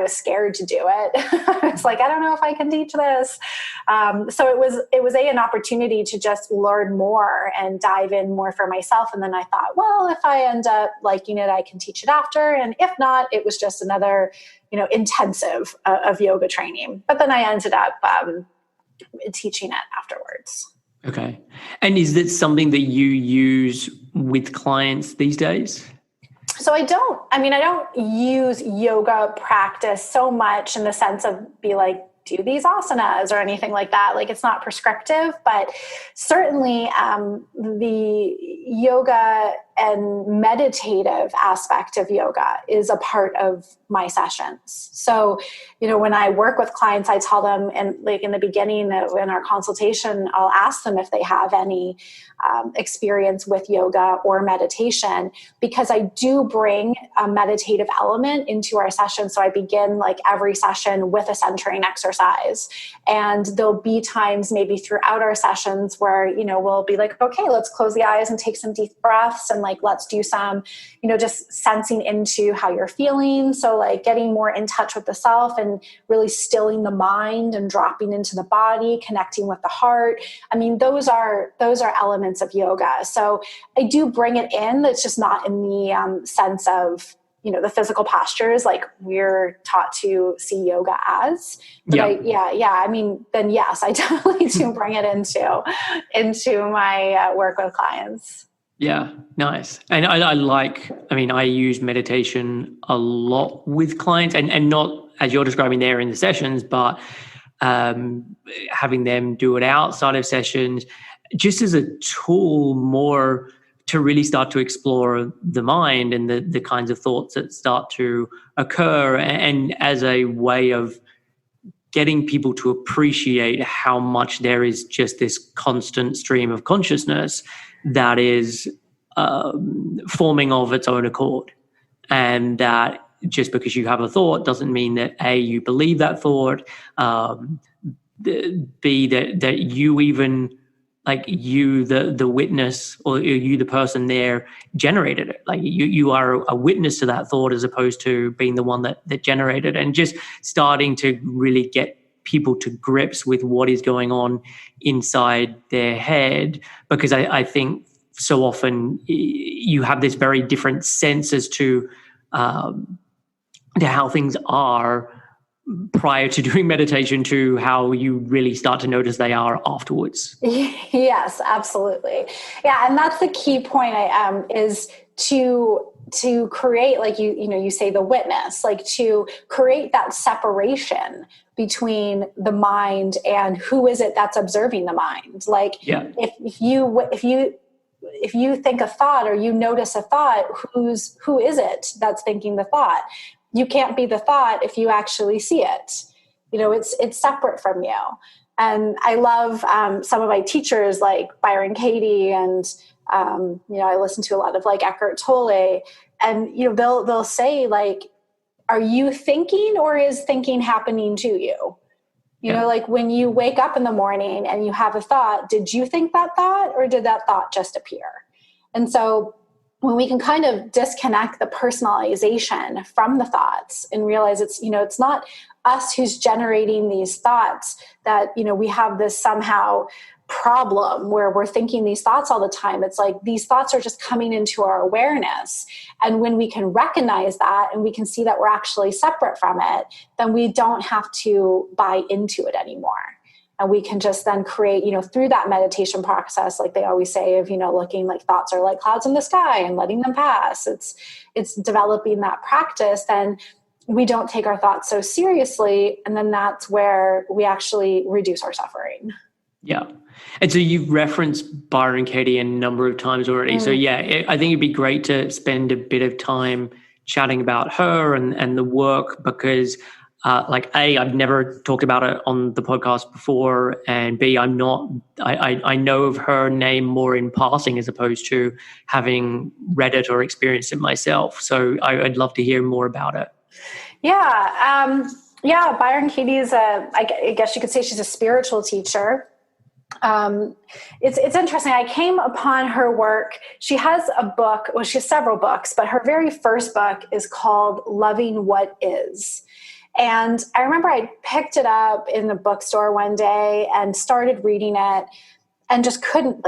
scared to do it. I was like, I don't know if I can teach this. So it was an opportunity to just learn more and dive in more for myself. And then I thought, well, if I end up liking it, I can teach it after. And if not, it was just another, intensive of yoga training. But then I ended up teaching it afterwards. Okay. And is that something that you use with clients these days? So I don't use yoga practice so much in the sense of be like, do these asanas or anything like that. Like it's not prescriptive, but certainly the yoga and meditative aspect of yoga is a part of my sessions. So, when I work with clients, I tell them, and like in the beginning in our consultation, I'll ask them if they have any experience with yoga or meditation, because I do bring a meditative element into our session. So I begin like every session with a centering exercise. And there'll be times maybe throughout our sessions where, we'll be like, okay, let's close the eyes and take some deep breaths. And like, let's do some, just sensing into how you're feeling. So like getting more in touch with the self and really stilling the mind and dropping into the body, connecting with the heart. I mean, those are elements of yoga. So I do bring it in. It's just not in the sense of, the physical postures like we're taught to see yoga as. But I mean, then yes, I definitely do bring it into my work with clients. Yeah, nice. And I use meditation a lot with clients, and not as you're describing there in the sessions, but having them do it outside of sessions, just as a tool more to really start to explore the mind and the kinds of thoughts that start to occur, and as a way of getting people to appreciate how much there is just this constant stream of consciousness that is forming of its own accord. And that just because you have a thought doesn't mean that A, you believe that thought, B, that you even, like, you, the witness, or you, the person there, generated it. Like, you are a witness to that thought as opposed to being the one that generated it. And just starting to really get people to grips with what is going on inside their head, because I think so often you have this very different sense as to how things are prior to doing meditation to how you really start to notice they are afterwards. Yes, absolutely. Yeah, and that's the key point. Is to create, like you say, the witness, like to create that separation between the mind and who is it that's observing the mind. Like, if you think a thought, or you notice a thought, who is it that's thinking the thought? You can't be the thought if you actually see it. It's separate from you. And I love some of my teachers like Byron Katie, and I listen to a lot of like Eckhart Tolle, and they'll say, like, are you thinking, or is thinking happening to you? Like when you wake up in the morning and you have a thought, did you think that thought, or did that thought just appear? And so when we can kind of disconnect the personalization from the thoughts and realize it's not us who's generating these thoughts, that, we have this somehow problem where we're thinking these thoughts all the time. It's like these thoughts are just coming into our awareness. And when we can recognize that and we can see that we're actually separate from it, then we don't have to buy into it anymore. And we can just then create, through that meditation process, like they always say, of, looking like thoughts are like clouds in the sky and letting them pass. It's developing that practice. Then we don't take our thoughts so seriously. And then that's where we actually reduce our suffering. Yeah. And so you've referenced Byron Katie a number of times already. So I think it'd be great to spend a bit of time chatting about her and the work, because A, I've never talked about it on the podcast before, and B, I know of her name more in passing as opposed to having read it or experienced it myself. So I'd love to hear more about it. Yeah. Byron Katie is I guess you could say she's a spiritual teacher. It's interesting. I came upon her work. She has a book. Well, she has several books, but her very first book is called Loving What Is. And I remember I picked it up in the bookstore one day and started reading it, and just couldn't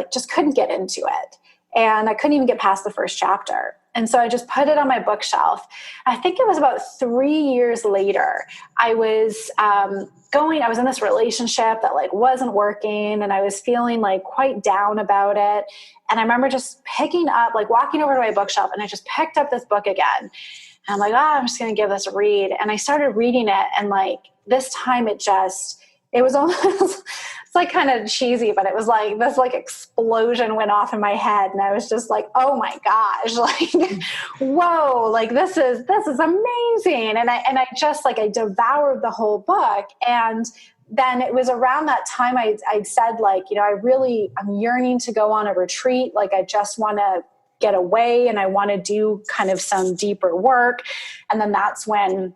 get into it. And I couldn't even get past the first chapter. And so I just put it on my bookshelf. I think it was about 3 years later, I was in this relationship that like wasn't working, and I was feeling like quite down about it. And I remember just picking up, like walking over to my bookshelf, and I just picked up this book again. And I'm like, I'm just going to give this a read. And I started reading it. And like this time it was almost, it's like kind of cheesy, but it was like this like explosion went off in my head. And I was just like, oh my gosh, like, whoa, like this is amazing. And I just like, I devoured the whole book. And then it was around that time I'd said like, I'm yearning to go on a retreat. Like I just want to get away and I want to do kind of some deeper work. And then that's when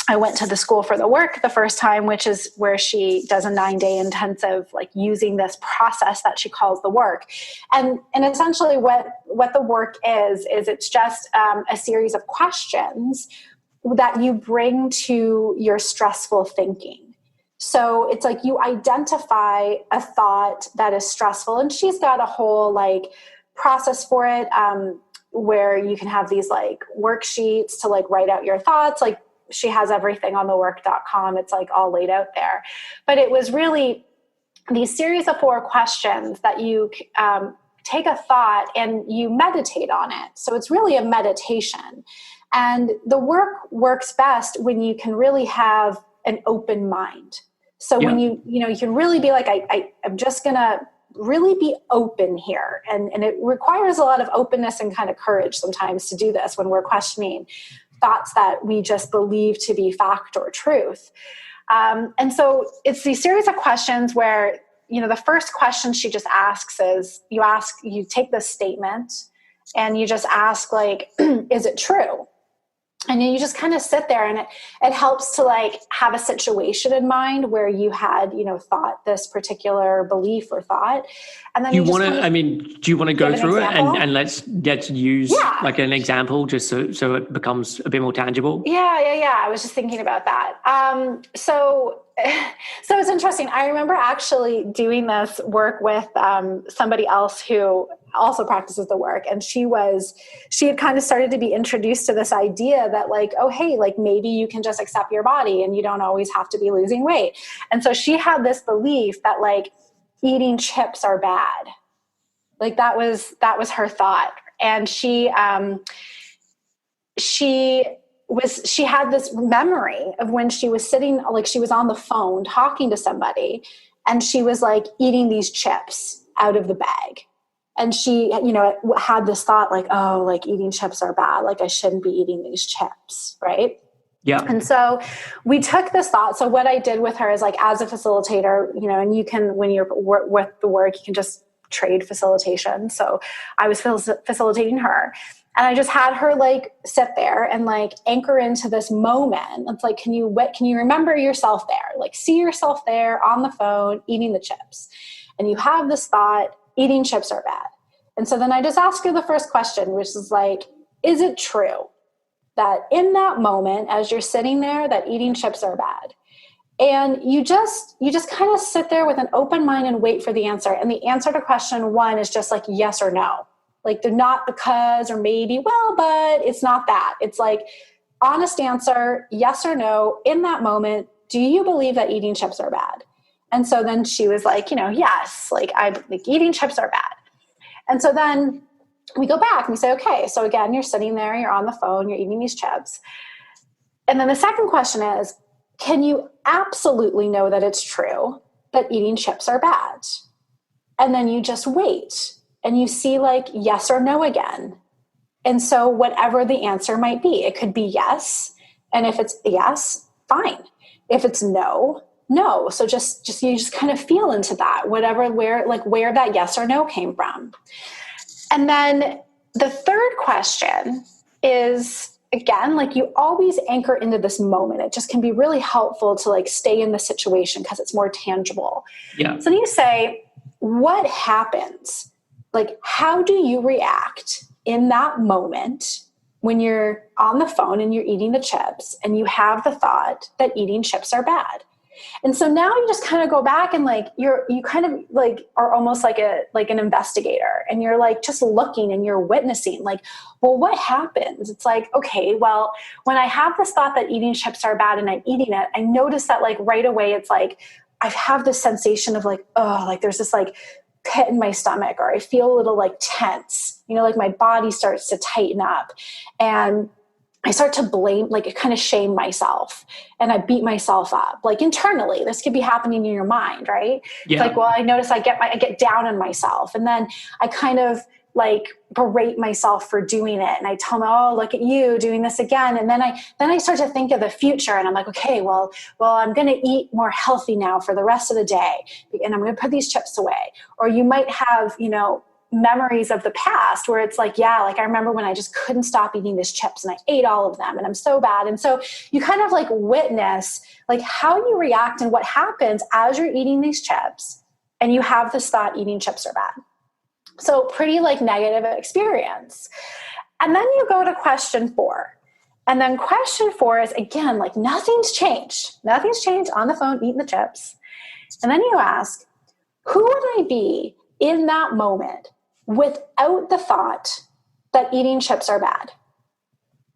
I went to the School for the Work the first time, which is where she does a 9-day intensive, like using this process that she calls the work. And essentially what the work is it's just a series of questions that you bring to your stressful thinking. So it's like you identify a thought that is stressful, and she's got a whole like process for it, where you can have these like worksheets to like write out your thoughts. Like she has everything on thework.com. It's like all laid out there. But it was really these series of 4 questions that you take a thought and you meditate on it. So it's really a meditation. And the work works best when you can really have an open mind. So when you can really be like, I'm just going to really be open here. And it requires a lot of openness and kind of courage sometimes to do this when we're questioning thoughts that we just believe to be fact or truth. And so it's these series of questions where, the first question she just asks is, you take this statement and you just ask, like, is it true? And then you just kind of sit there, and it helps to like have a situation in mind where you had, thought this particular belief or thought. And then do you want to go through it and let's use like an example just so it becomes a bit more tangible? Yeah. I was just thinking about that. So it's interesting. I remember actually doing this work with somebody else who also practices the work. And she had kind of started to be introduced to this idea that like, oh, hey, like maybe you can just accept your body and you don't always have to be losing weight. And so she had this belief that like eating chips are bad. Like that was her thought. And she had this memory of when she was sitting, like she was on the phone talking to somebody and she was like eating these chips out of the bag. And she, had this thought like, oh, like eating chips are bad. Like I shouldn't be eating these chips. Right. Yeah. And so we took this thought. So what I did with her is like, as a facilitator, and you can, when you're with the work, you can just trade facilitation. So I was facilitating her. And I just had her like sit there and like anchor into this moment. It's like, can you remember yourself there? Like see yourself there on the phone, eating the chips. And you have this thought, eating chips are bad. And so then I just ask her the first question, which is like, is it true that in that moment, as you're sitting there, that eating chips are bad? And you just kind of sit there with an open mind and wait for the answer. And the answer to question one is just like yes or no. Like they're not because or maybe, well, but it's not that. It's like honest answer, yes or no. In that moment, do you believe that eating chips are bad? And so then she was like, yes, like eating chips are bad. And so then we go back and we say, okay, so again, you're sitting there, you're on the phone, you're eating these chips. And then the second question is, can you absolutely know that it's true that eating chips are bad? And then you just wait and you see like yes or no again. And so whatever the answer might be, it could be yes. And if it's yes, fine. If it's no. So just you just kind of feel into that, where that yes or no came from. And then the third question is, again, like you always anchor into this moment. It just can be really helpful to like stay in the situation because it's more tangible. Yeah. So then you say, what happens? Like, how do you react in that moment when you're on the phone and you're eating the chips and you have the thought that eating chips are bad? And so now you just kind of go back and like you kind of like are almost like an investigator, and you're like just looking and you're witnessing like, well, what happens? It's like, okay, well, when I have this thought that eating chips are bad and I'm eating it, I notice that like right away it's like I have this sensation of like, oh, like there's this like pit in my stomach, or I feel a little like tense, like my body starts to tighten up, and I start to blame, like kind of shame myself, and I beat myself up, like internally. This could be happening in your mind, right? Yeah. It's like, well, I notice I get down on myself, and then I kind of like berate myself for doing it, and I tell them, oh, look at you doing this again, and then I start to think of the future, and I'm like, okay, well, I'm going to eat more healthy now for the rest of the day, and I'm going to put these chips away. Or you might have, memories of the past where it's like, yeah, like I remember when I just couldn't stop eating these chips and I ate all of them and I'm so bad. And so you kind of like witness like how you react and what happens as you're eating these chips and you have this thought eating chips are bad. So pretty like negative experience. And then you go to question 4. And then question 4 is again, like nothing's changed. Nothing's changed on the phone eating the chips. And then you ask, who would I be in that moment without the thought that eating chips are bad?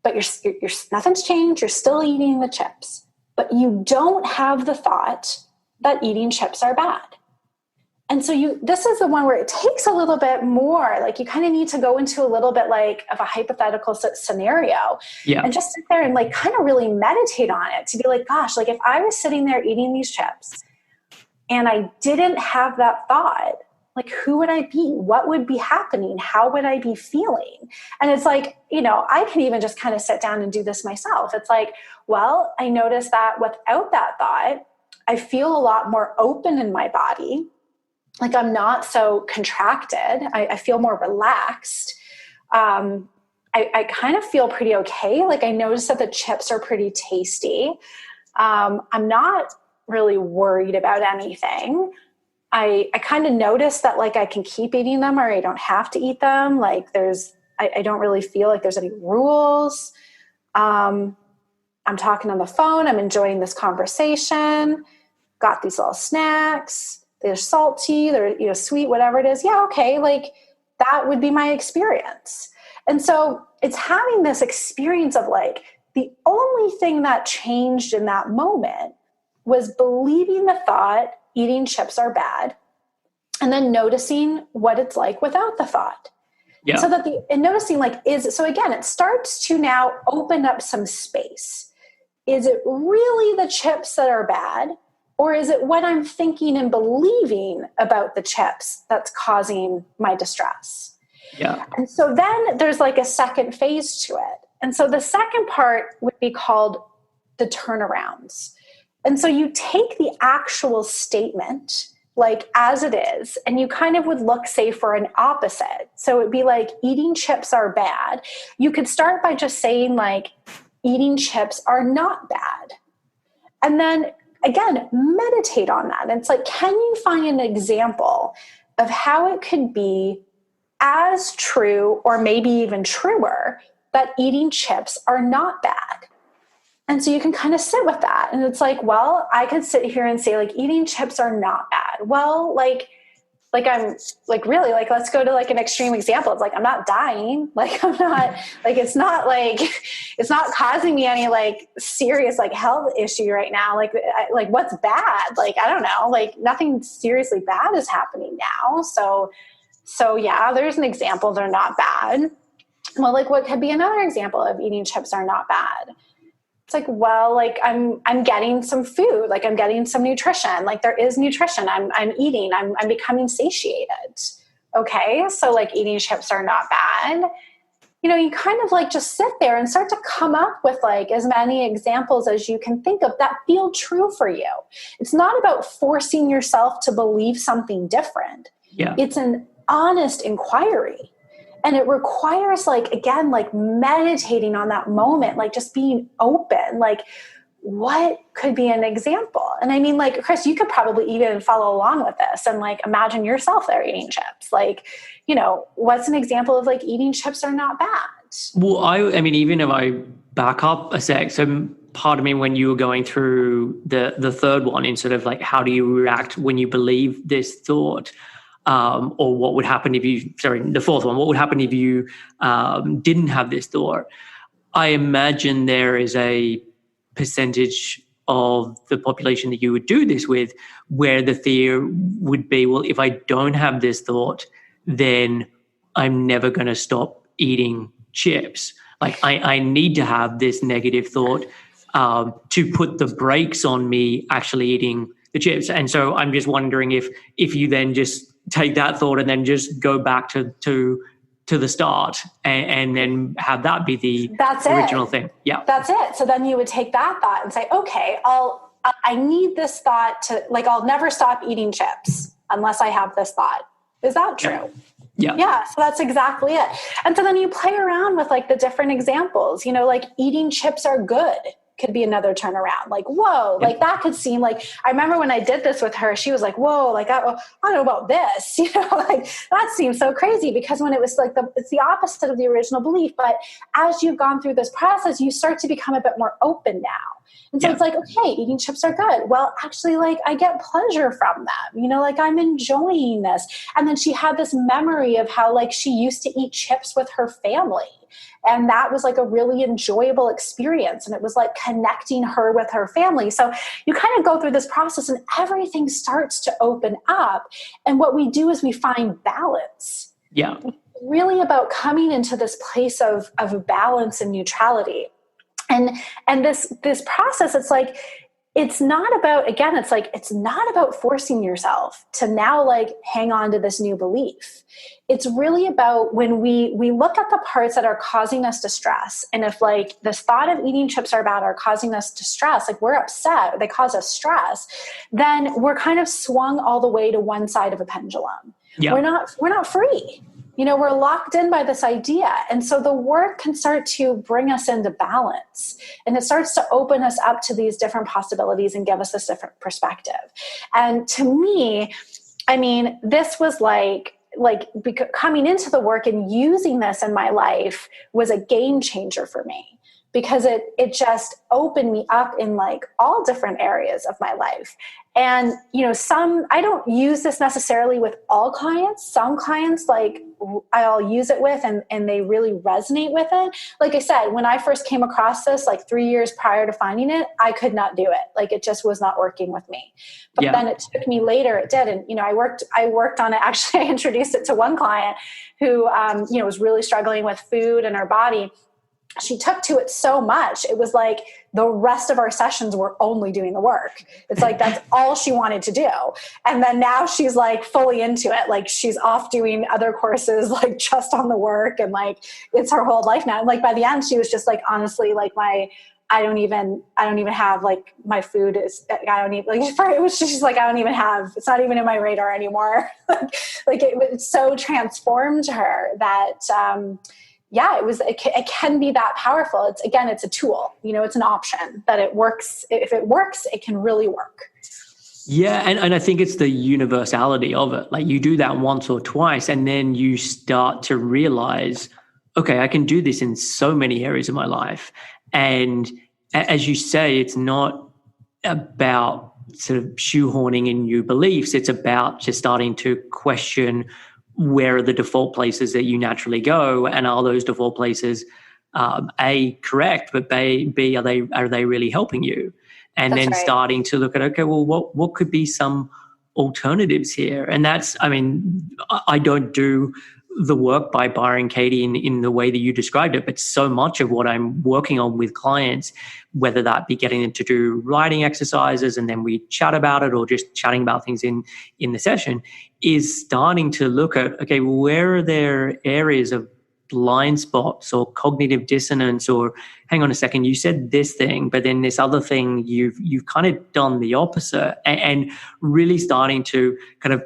But you're nothing's changed. You're still eating the chips, but you don't have the thought that eating chips are bad. And so this is the one where it takes a little bit more, like you kind of need to go into a little bit like of a hypothetical scenario, and just sit there and like kind of really meditate on it to be like, gosh, like if I was sitting there eating these chips and I didn't have that thought, like, who would I be? What would be happening? How would I be feeling? And it's like, I can even just kind of sit down and do this myself. It's like, well, I noticed that without that thought, I feel a lot more open in my body. Like, I'm not so contracted. I feel more relaxed. I kind of feel pretty okay. Like, I noticed that the chips are pretty tasty. I'm not really worried about anything. I kind of noticed that, like, I can keep eating them or I don't have to eat them. Like, I don't really feel like there's any rules. I'm talking on the phone. I'm enjoying this conversation. Got these little snacks. They're salty. They're, sweet, whatever it is. Yeah. Okay. Like, that would be my experience. And so it's having this experience of, like, the only thing that changed in that moment was believing the thought eating chips are bad, and then noticing what it's like without the thought. Yeah. So that and noticing, like, so again, it starts to now open up some space. Is it really the chips that are bad? Or is it what I'm thinking and believing about the chips that's causing my distress? Yeah. And so then there's like a second phase to it. And so the second part would be called the turnarounds. And so you take the actual statement, like, as it is, and you kind of would look, say, for an opposite. So it'd be like, eating chips are bad. You could start by just saying, like, eating chips are not bad. And then again, meditate on that. And it's like, can you find an example of how it could be as true, or maybe even truer, that eating chips are not bad? And so you can kind of sit with that. And it's like, well, I could sit here and say, like, eating chips are not bad. Well, like I'm like, really, like, let's go to like an extreme example. It's like, I'm not dying. Like, I'm not, like, it's not causing me any like serious like health issue right now. Like what's bad? Like, I don't know, like, nothing seriously bad is happening now. So yeah, there's an example. They're not bad. Well, like, what could be another example of eating chips are not bad? It's like, well, like, I'm getting some food, like, I'm getting some nutrition, like, there is nutrition. I'm eating, I'm becoming satiated. Okay. So, like, eating chips are not bad. You kind of like just sit there and start to come up with like as many examples as you can think of that feel true for you. It's not about forcing yourself to believe something different. Yeah. It's an honest inquiry. And it requires, like, again, like, meditating on that moment, like, just being open, like, what could be an example? And I mean, like, Chris, you could probably even follow along with this and like imagine yourself there eating chips. Like, what's an example of like eating chips are not bad? Well, I mean, even if I back up a sec, so part of me, when you were going through the third one, in sort of like, how do you react when you believe this thought? Or what would happen if the fourth one, what would happen if you didn't have this thought? I imagine there is a percentage of the population that you would do this with where the fear would be, well, if I don't have this thought, then I'm never going to stop eating chips. Like, I need to have this negative thought to put the brakes on me actually eating the chips. And so I'm just wondering if you then just take that thought and then just go back to the start and then have that be the original thing. Yeah. That's it. So then you would take that thought and say, okay, I need this thought to, like, I'll never stop eating chips unless I have this thought. Is that true? Yeah. Yeah. So that's exactly it. And so then you play around with like the different examples, like eating chips are good could be another turnaround. Like, whoa, like that could seem like, I remember when I did this with her, she was like, whoa, like, I don't know about this, like that seems so crazy, because when it was like it's the opposite of the original belief. But as you've gone through this process, you start to become a bit more open now. And so it's like, okay, eating chips are good. Well, actually, like, I get pleasure from them, like, I'm enjoying this. And then she had this memory of how, like, she used to eat chips with her family. And that was like a really enjoyable experience. And it was like connecting her with her family. So you kind of go through this process and everything starts to open up. And what we do is we find balance. Yeah. It's really about coming into this place of balance and neutrality. And this process, it's like, it's not about, again, it's like, it's not about forcing yourself to now like hang on to this new belief. It's really about when we look at the parts that are causing us distress. And if like this thought of eating chips are bad are causing us distress, like we're upset, they cause us stress, then we're kind of swung all the way to one side of a pendulum. Yeah. We're not free. We're locked in by this idea. And so the work can start to bring us into balance, and it starts to open us up to these different possibilities and give us this different perspective. And to me, I mean, this was like coming into the work and using this in my life was a game changer for me, because it just opened me up in like all different areas of my life. And, I don't use this necessarily with all clients. Some clients, like I'll use it with and they really resonate with it. Like I said, when I first came across this, like 3 years prior to finding it, I could not do it. Like it just was not working with me. But then it took me later, it did. And, I worked on it. Actually, I introduced it to one client who, was really struggling with food and her body. She took to it so much. It was like the rest of our sessions were only doing the work. It's like, that's all she wanted to do. And then now she's like fully into it. Like she's off doing other courses, like just on the work. And like, it's her whole life now. And like, by the end, she was just like, honestly, like I don't even have like my food is, I don't even like, it was just like, I don't even have, it's not even in my radar anymore. Like it so transformed her that, it can be that powerful. It's a tool, it's an option that it works. If it works, it can really work. Yeah. And I think it's the universality of it. Like you do that once or twice, and then you start to realize, okay, I can do this in so many areas of my life. And as you say, it's not about sort of shoehorning in new beliefs. It's about just starting to question, where are the default places that you naturally go, and are those default places A, correct, but B, are they really helping you? And That's then right. starting to look at, okay, well, what could be some alternatives here? And that's, I mean, I don't do the work by Byron Katie in the way that you described it, but so much of what I'm working on with clients, whether that be getting them to do writing exercises and then we chat about it, or just chatting about things in the session, is starting to look at, okay, well, where are there areas of blind spots or cognitive dissonance, or hang on a second, you said this thing, but then this other thing, you've kind of done the opposite, and really starting to kind of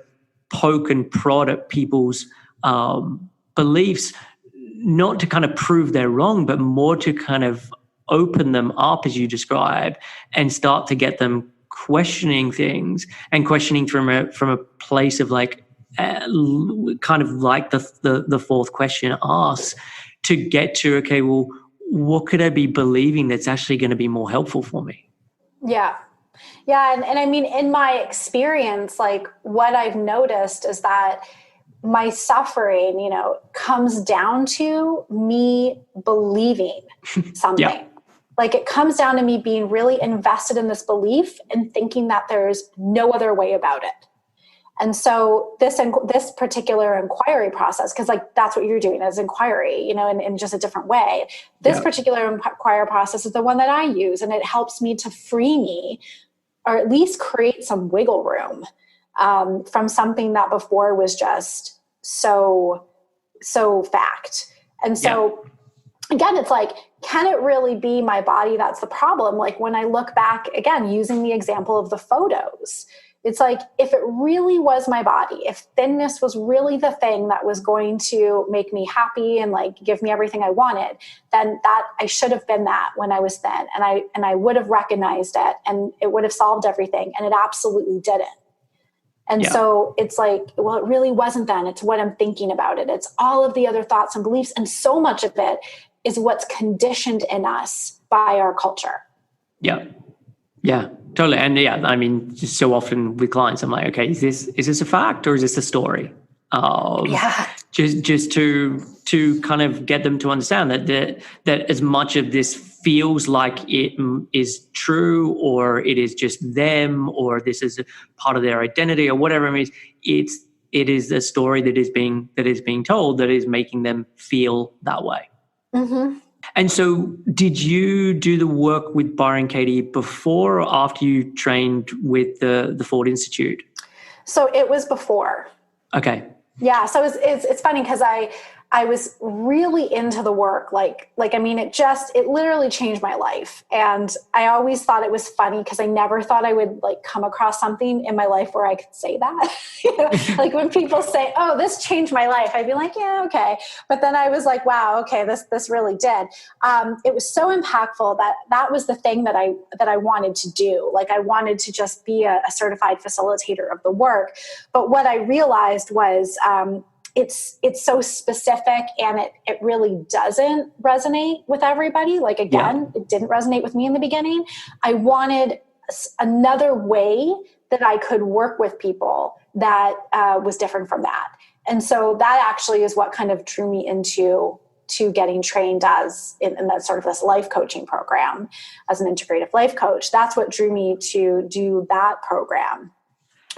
poke and prod at people's beliefs, not to kind of prove they're wrong, but more to kind of open them up, as you describe, and start to get them questioning things, and questioning from a place of like kind of like the fourth question asks, to get to, okay, well, what could I be believing that's actually going to be more helpful for me? Yeah. And I mean, in my experience, like what I've noticed is that my suffering, comes down to me believing something. Yeah. Like it comes down to me being really invested in this belief and thinking that there's no other way about it. And so this particular inquiry process, because like that's what you're doing as inquiry, in just a different way. This particular inquiry process is the one that I use, and it helps me to free me, or at least create some wiggle room from something that before was just so fact. And so again, it's like, can it really be my body that's the problem? Like when I look back, again, using the example of the photos, it's like, if it really was my body, if thinness was really the thing that was going to make me happy and like give me everything I wanted, then that I should have been that when I was thin, and I would have recognized it, and it would have solved everything, and it absolutely didn't. And so it's like, well, it really wasn't then. It's what I'm thinking about it. It's all of the other thoughts and beliefs. And so much of it is what's conditioned in us by our culture. Yeah. Yeah, totally. And I mean, just so often with clients, I'm like, okay, is this a fact or is this a story? Just to kind of get them to understand that as much of this feels like it is true, or it is just them, or this is a part of their identity, or whatever it means, it is a story that is being told that is making them feel that way. Mm-hmm. And so did you do the work with Byron, Katie, before or after you trained with the Ford Institute? So it was before. Okay. Yeah. So it's funny because I was really into the work. I mean, it literally changed my life. And I always thought it was funny because I never thought I would come across something in my life where I could say that. Like when people say, oh, this changed my life, I'd be like, yeah, okay. But then I was like, wow, okay, this really did. It was so impactful that was the thing that I wanted to do. Like I wanted to just be a certified facilitator of the work. But what I realized was, it's so specific and it really doesn't resonate with everybody. It didn't resonate with me in the beginning. I wanted another way that I could work with people that was different from that. And so that actually is what kind of drew me into getting trained as in that sort of this life coaching program as an integrative life coach. That's what drew me to do that program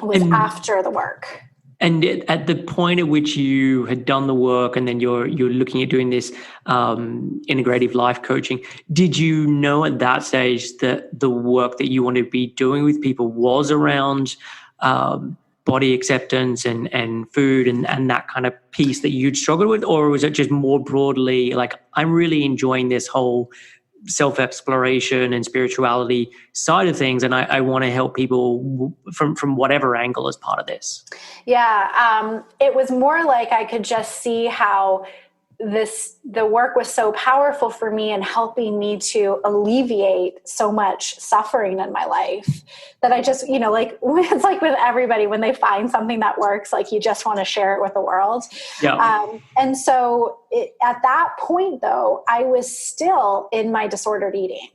was after the work. And at the point at which you had done the work and then you're looking at doing this integrative life coaching, did you know at that stage that the work that you wanted to be doing with people was around body acceptance and food and that kind of piece that you'd struggled with? Or was it just more broadly like, I'm really enjoying this whole self-exploration and spirituality side of things, and I want to help people from whatever angle as part of this? Yeah, it was more like I could just see how the work was so powerful for me in helping me to alleviate so much suffering in my life that I just, it's like with everybody, when they find something that works, like you just want to share it with the world. Yeah. And so at that point though, I was still in my disordered eating.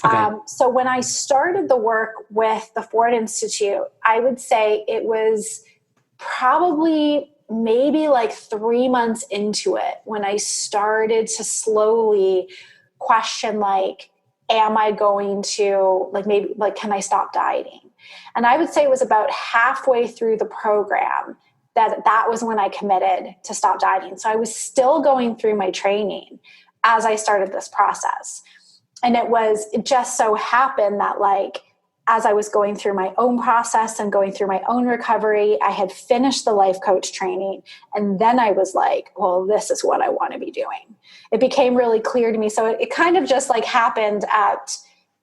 Okay. So when I started the work with the Ford Institute, I would say it was probably maybe 3 months into it when I started to slowly question, am I going to can I stop dieting? And I would say it was about halfway through the program that was when I committed to stop dieting. So I was still going through my training as I started this process. And it just so happened that as I was going through my own process and going through my own recovery, I had finished the life coach training. And then I was like, well, this is what I want to be doing. It became really clear to me. So it kind of just happened at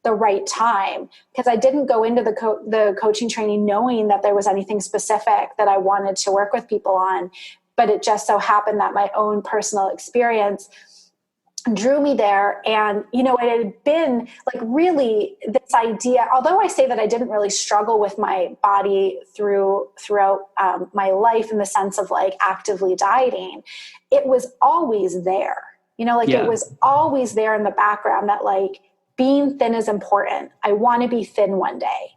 the right time, because I didn't go into the coaching training knowing that there was anything specific that I wanted to work with people on. But it just so happened that my own personal experience drew me there. And, it had been really this idea, although I say that I didn't really struggle with my body throughout my life in the sense of actively dieting, it was always there, It was always there in the background that being thin is important. I want to be thin one day.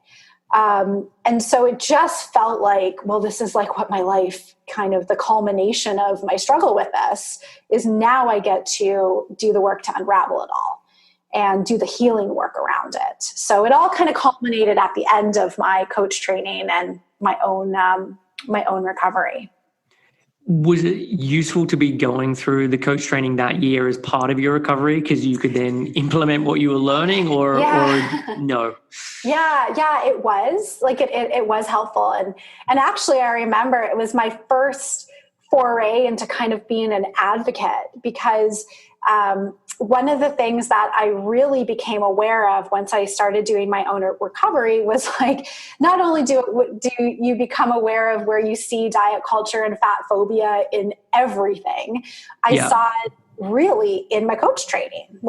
And so it just felt well, this is what my life, kind of the culmination of my struggle with this is. Now I get to do the work to unravel it all and do the healing work around it. So it all kind of culminated at the end of my coach training and my own recovery. Was it useful to be going through the coach training that year as part of your recovery because you could then implement what you were learning or no? Yeah, it was it was helpful. And actually I remember it was my first foray into kind of being an advocate, because one of the things that I really became aware of once I started doing my own recovery was not only do you become aware of where you see diet culture and fat phobia in everything, I saw it really in my coach training.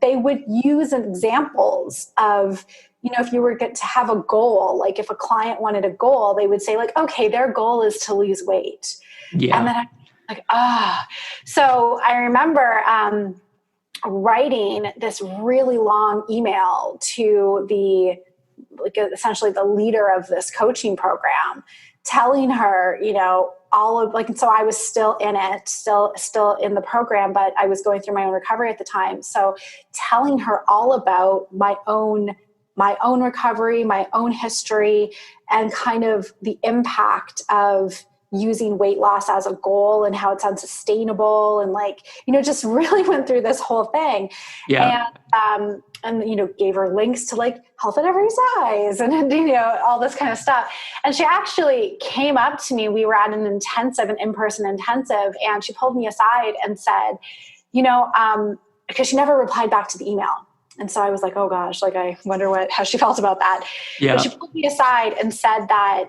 They would use examples of, if you were to have a goal, if a client wanted a goal, they would say okay, their goal is to lose weight. Yeah. And then so I remember writing this really long email to essentially the leader of this coaching program, telling her, all of so I was still in it, still in the program, but I was going through my own recovery at the time. So telling her all about my own recovery, my own history, and kind of the impact of using weight loss as a goal and how it's unsustainable, and like, just really went through this whole thing. Yeah. And gave her links to like Health at Every Size and all this kind of stuff. And she actually came up to me. We were at an in-person intensive, and she pulled me aside and said, because she never replied back to the email. And so I was like, oh gosh, like I wonder how she felt about that. Yeah. But she pulled me aside and said that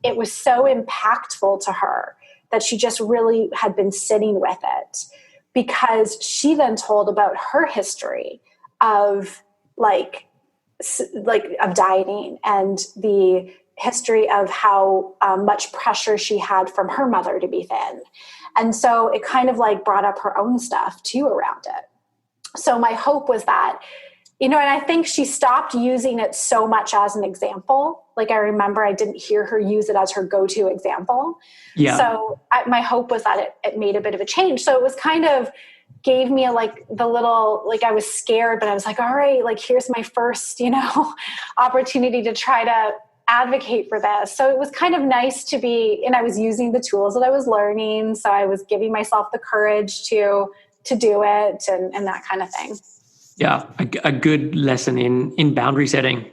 it was so impactful to her that she just really had been sitting with it, because she then told about her history of of dieting, and the history of how much pressure she had from her mother to be thin. And so it kind of like brought up her own stuff too around it. So my hope was that, and I think she stopped using it so much as an example. Like I remember I didn't hear her use it as her go-to example. Yeah. So my hope was that it made a bit of a change. So it was kind of gave me I was scared, but I was like, all right, like here's my first, opportunity to try to advocate for this. So it was kind of nice to be, and I was using the tools that I was learning. So I was giving myself the courage to do it and that kind of thing. Yeah. A good lesson in boundary setting.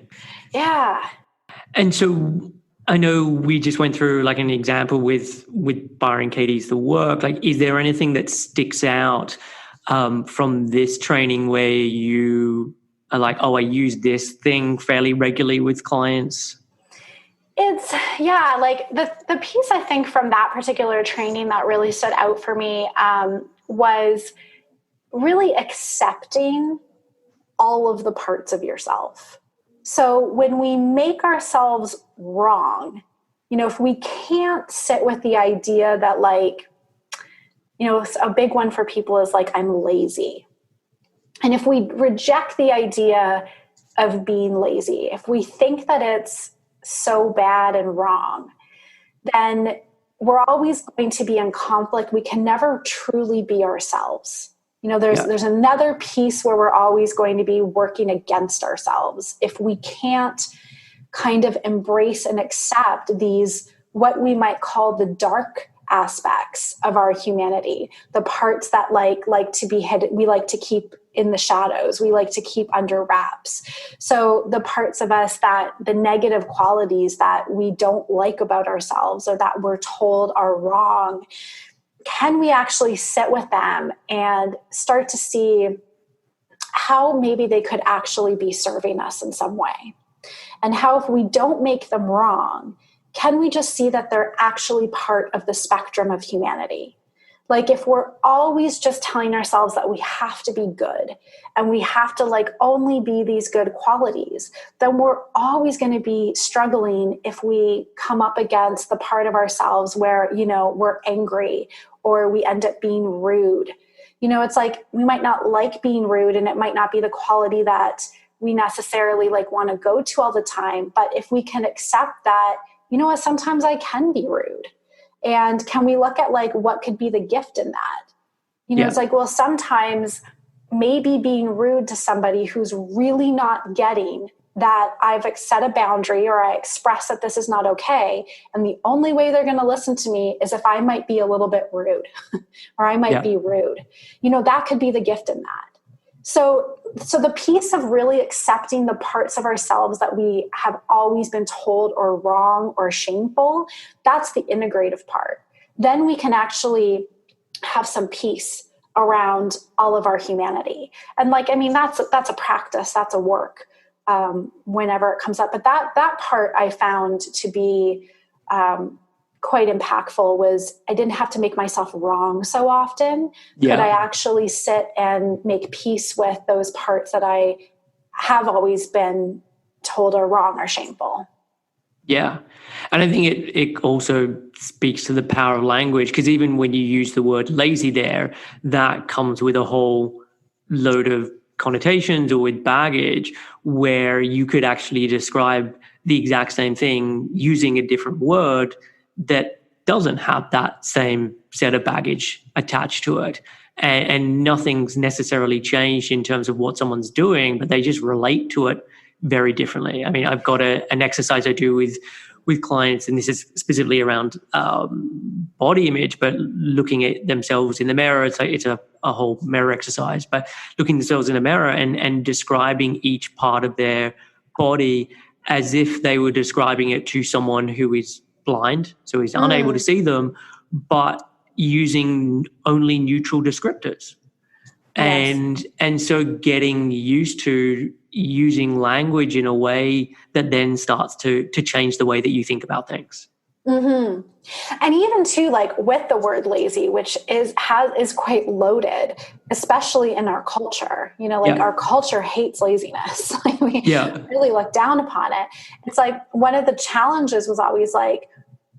Yeah. And so I know we just went through like an example with Byron Katie's the work. Like, is there anything that sticks out from this training where you are like, oh, I use this thing fairly regularly with clients? It's like the piece I think from that particular training that really stood out for me was really accepting all of the parts of yourself. So when we make ourselves wrong, if we can't sit with the idea that like, a big one for people is like, I'm lazy. And if we reject the idea of being lazy, if we think that it's so bad and wrong, then we're always going to be in conflict. We can never truly be ourselves. There's another piece where we're always going to be working against ourselves if we can't kind of embrace and accept these, what we might call the dark aspects of our humanity, the parts that like to be hidden, we like to keep in the shadows, we like to keep under wraps. So the parts of us the negative qualities that we don't like about ourselves or that we're told are wrong, can we actually sit with them and start to see how maybe they could actually be serving us in some way? And how, if we don't make them wrong, can we just see that they're actually part of the spectrum of humanity? Like if we're always just telling ourselves that we have to be good and we have to like only be these good qualities, then we're always going to be struggling if we come up against the part of ourselves where, we're angry or we end up being rude. It's like we might not like being rude, and it might not be the quality that we necessarily like want to go to all the time. But if we can accept that, sometimes I can be rude. And can we look at like what could be the gift in that? It's like, well, sometimes maybe being rude to somebody who's really not getting that I've set a boundary or I express that this is not okay. And the only way they're going to listen to me is if I might be a little bit rude or I might be rude. That could be the gift in that. So the piece of really accepting the parts of ourselves that we have always been told are wrong or shameful, that's the integrative part. Then we can actually have some peace around all of our humanity. And that's a practice, that's a work whenever it comes up. But that part I found to be quite impactful was I didn't have to make myself wrong so often. Could I actually sit and make peace with those parts that I have always been told are wrong or shameful? Yeah. And I think it also speaks to the power of language, because even when you use the word lazy there, that comes with a whole load of connotations or with baggage, where you could actually describe the exact same thing using a different word that doesn't have that same set of baggage attached to it. And nothing's necessarily changed in terms of what someone's doing, but they just relate to it very differently. I mean, I've got an exercise I do with clients, and this is specifically around body image, but looking at themselves in the mirror. It's a whole mirror exercise, but looking themselves in a mirror and describing each part of their body as if they were describing it to someone who is blind, so he's unable to see them, but using only neutral descriptors. Yes. And so getting used to using language in a way that then starts to change the way that you think about things. Mm-hmm. And even too, like with the word lazy, which is quite loaded, especially in our culture. You know, like our culture hates laziness. Like we really look down upon it. It's like one of the challenges was always like,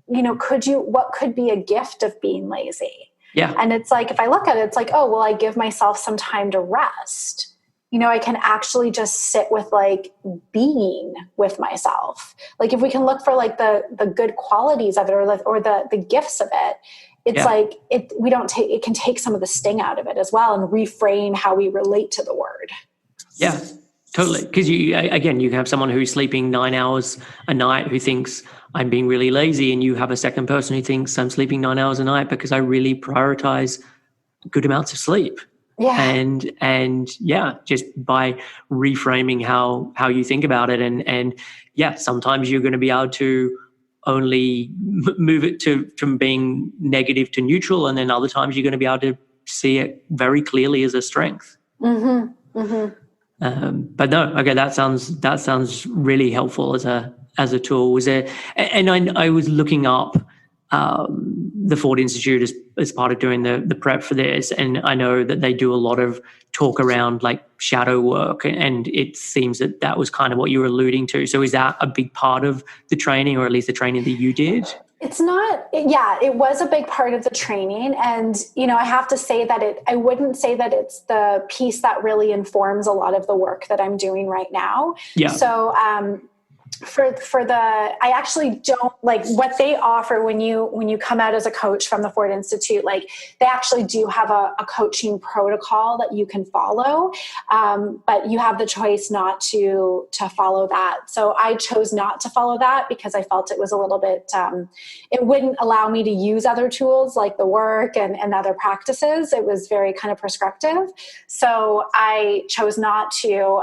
you know, what could be a gift of being lazy? Yeah. And it's like, if I look at it, it's like, oh, well, I give myself some time to rest. You know, I can actually just sit with like being with myself. Like if we can look for like the good qualities of it or the gifts of it, it's like it can take some of the sting out of it as well and reframe how we relate to the word. Yeah, totally. Because you can have someone who's sleeping 9 hours a night who thinks I'm being really lazy, and you have a second person who thinks I'm sleeping 9 hours a night because I really prioritize good amounts of sleep. Yeah. And just by reframing how you think about it, and sometimes you're going to be able to only move it from being negative to neutral, and then other times you're going to be able to see it very clearly as a strength. Mm-hmm. Mm-hmm. But no, okay, that sounds really helpful as a tool. Was there? And I was looking up the Ford Institute as part of doing the prep for this, and I know that they do a lot of talk around like shadow work, and it seems that was kind of what you were alluding to. So is that a big part of the training, or at least the training that you did? It's not, it was a big part of the training. And, you know, I have to say that I wouldn't say that it's the piece that really informs a lot of the work that I'm doing right now. Yeah. So, I actually don't like what they offer when you come out as a coach from the Ford Institute. Like they actually do have a coaching protocol that you can follow, but you have the choice not to follow that. So I chose not to follow that because I felt it was a little bit, it wouldn't allow me to use other tools like the work and other practices. It was very kind of prescriptive. So I chose not to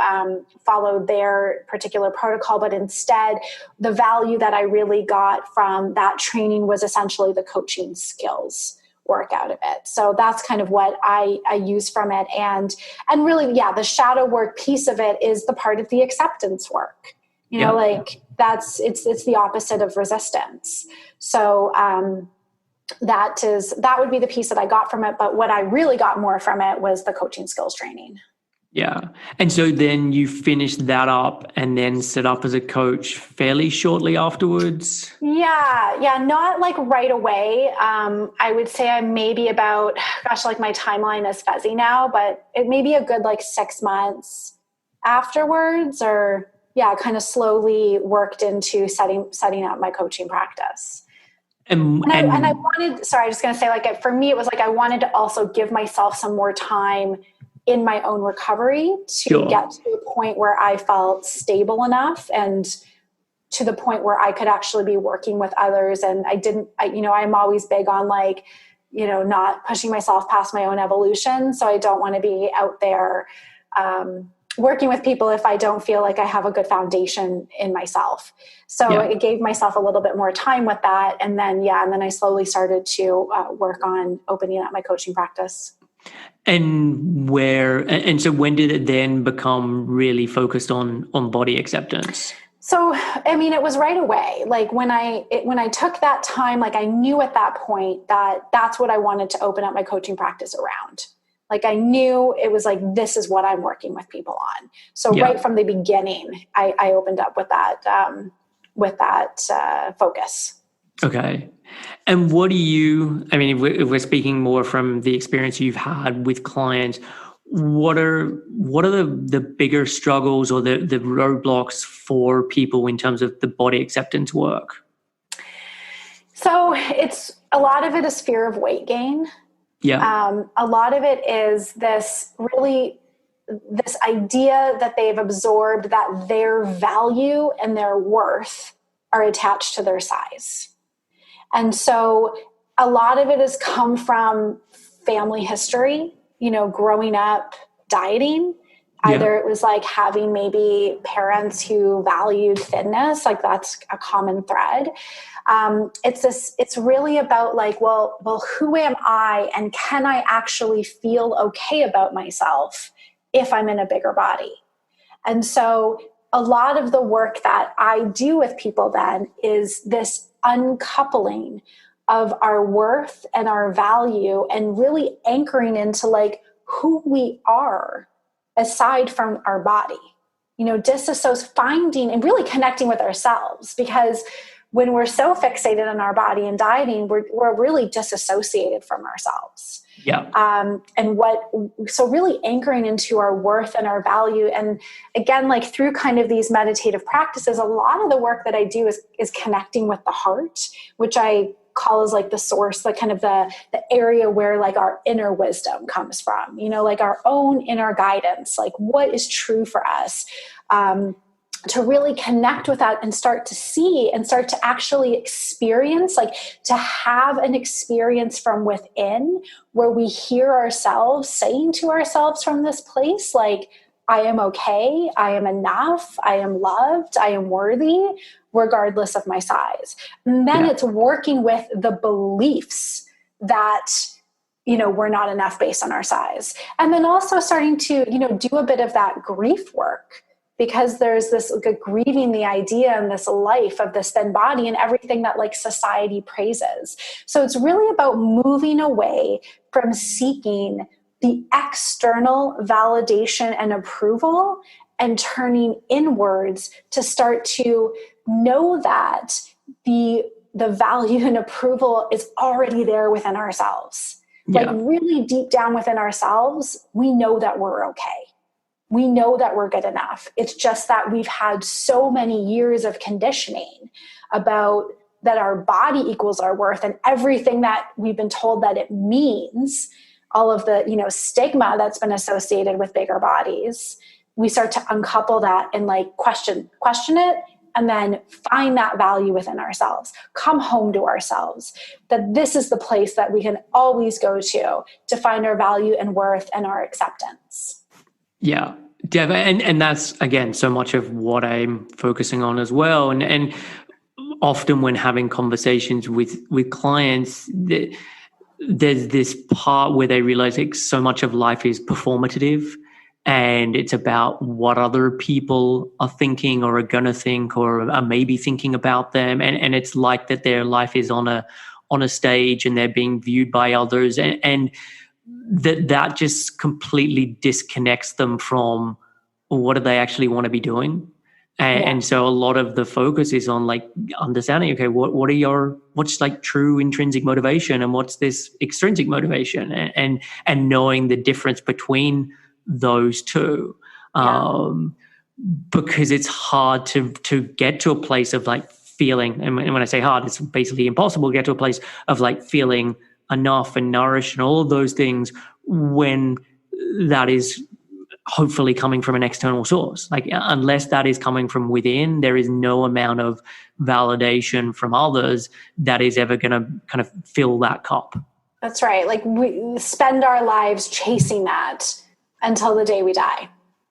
follow their particular protocol, but instead, the value that I really got from that training was essentially the coaching skills work out of it. So that's kind of what I use from it. And really, the shadow work piece of it is the part of the acceptance work. You know, like it's the opposite of resistance. So that would be the piece that I got from it. But what I really got more from it was the coaching skills training. Yeah. And so then you finished that up and then set up as a coach fairly shortly afterwards? Yeah, not like right away. I would say I'm maybe about, like my timeline is fuzzy now, but it may be a good like 6 months afterwards, or kind of slowly worked into setting up my coaching practice. And I wanted, I was going to say, like, for me, it was like, I wanted to also give myself some more time in my own recovery to get to a point where I felt stable enough and to the point where I could actually be working with others. And I'm always big on like, you know, not pushing myself past my own evolution. So I don't want to be out there working with people if I don't feel like I have a good foundation in myself. So it gave myself a little bit more time with that. And then I slowly started to work on opening up my coaching practice. And so when did it then become really focused on body acceptance? So, I mean, it was right away. Like when I took that time, like I knew at that point that that's what I wanted to open up my coaching practice around. Like I knew it was like, this is what I'm working with people on. So right from the beginning, I opened up with that focus. Okay. And what do you, I mean, if we're speaking more from the experience you've had with clients, what are the bigger struggles or the roadblocks for people in terms of the body acceptance work? So a lot of it is fear of weight gain. Yeah. A lot of it is this idea that they've absorbed that their value and their worth are attached to their size. And so a lot of it has come from family history, growing up dieting. Yeah. Either it was like having maybe parents who valued thinness, like that's a common thread. It's really about like, well, who am I, and can I actually feel okay about myself if I'm in a bigger body? And so a lot of the work that I do with people then is this uncoupling of our worth and our value, and really anchoring into like who we are aside from our body, finding and really connecting with ourselves, because when we're so fixated on our body and dieting, we're really disassociated from ourselves. Yeah. So really anchoring into our worth and our value. And again, like through kind of these meditative practices, a lot of the work that I do is connecting with the heart, which I call as like the source, like kind of the area where like our inner wisdom comes from, like our own inner guidance, like what is true for us, to really connect with that and start to see and start to actually experience, like to have an experience from within where we hear ourselves saying to ourselves from this place, like, I am okay, I am enough, I am loved, I am worthy, regardless of my size. And then it's working with the beliefs that, we're not enough based on our size. And then also starting to, do a bit of that grief work, because there's this like, grieving the idea and this life of this thin body and everything that like society praises. So it's really about moving away from seeking the external validation and approval and turning inwards to start to know that the value and approval is already there within ourselves. Yeah. Like really deep down within ourselves, we know that we're okay. We know that we're good enough. It's just that we've had so many years of conditioning about that our body equals our worth, and everything that we've been told that it means, all of the, stigma that's been associated with bigger bodies. We start to uncouple that and like question it, and then find that value within ourselves, come home to ourselves, that this is the place that we can always go to find our value and worth and our acceptance. Yeah, and that's, again, so much of what I'm focusing on as well. And often when having conversations with clients, there's this part where they realize like so much of life is performative, and it's about what other people are thinking or are going to think or are maybe thinking about them. And it's like that their life is on a stage and they're being viewed by others. And that just completely disconnects them from what do they actually want to be doing. And so a lot of the focus is on like understanding, okay, what's like true intrinsic motivation and what's this extrinsic motivation, and knowing the difference between those two. Because it's hard to get to a place of like feeling, and when I say hard, it's basically impossible to get to a place of like feeling enough and nourished and all of those things when that is hopefully coming from an external source. Like unless that is coming from within, there is no amount of validation from others that is ever going to kind of fill that cup. That's right. Like we spend our lives chasing that until the day we die,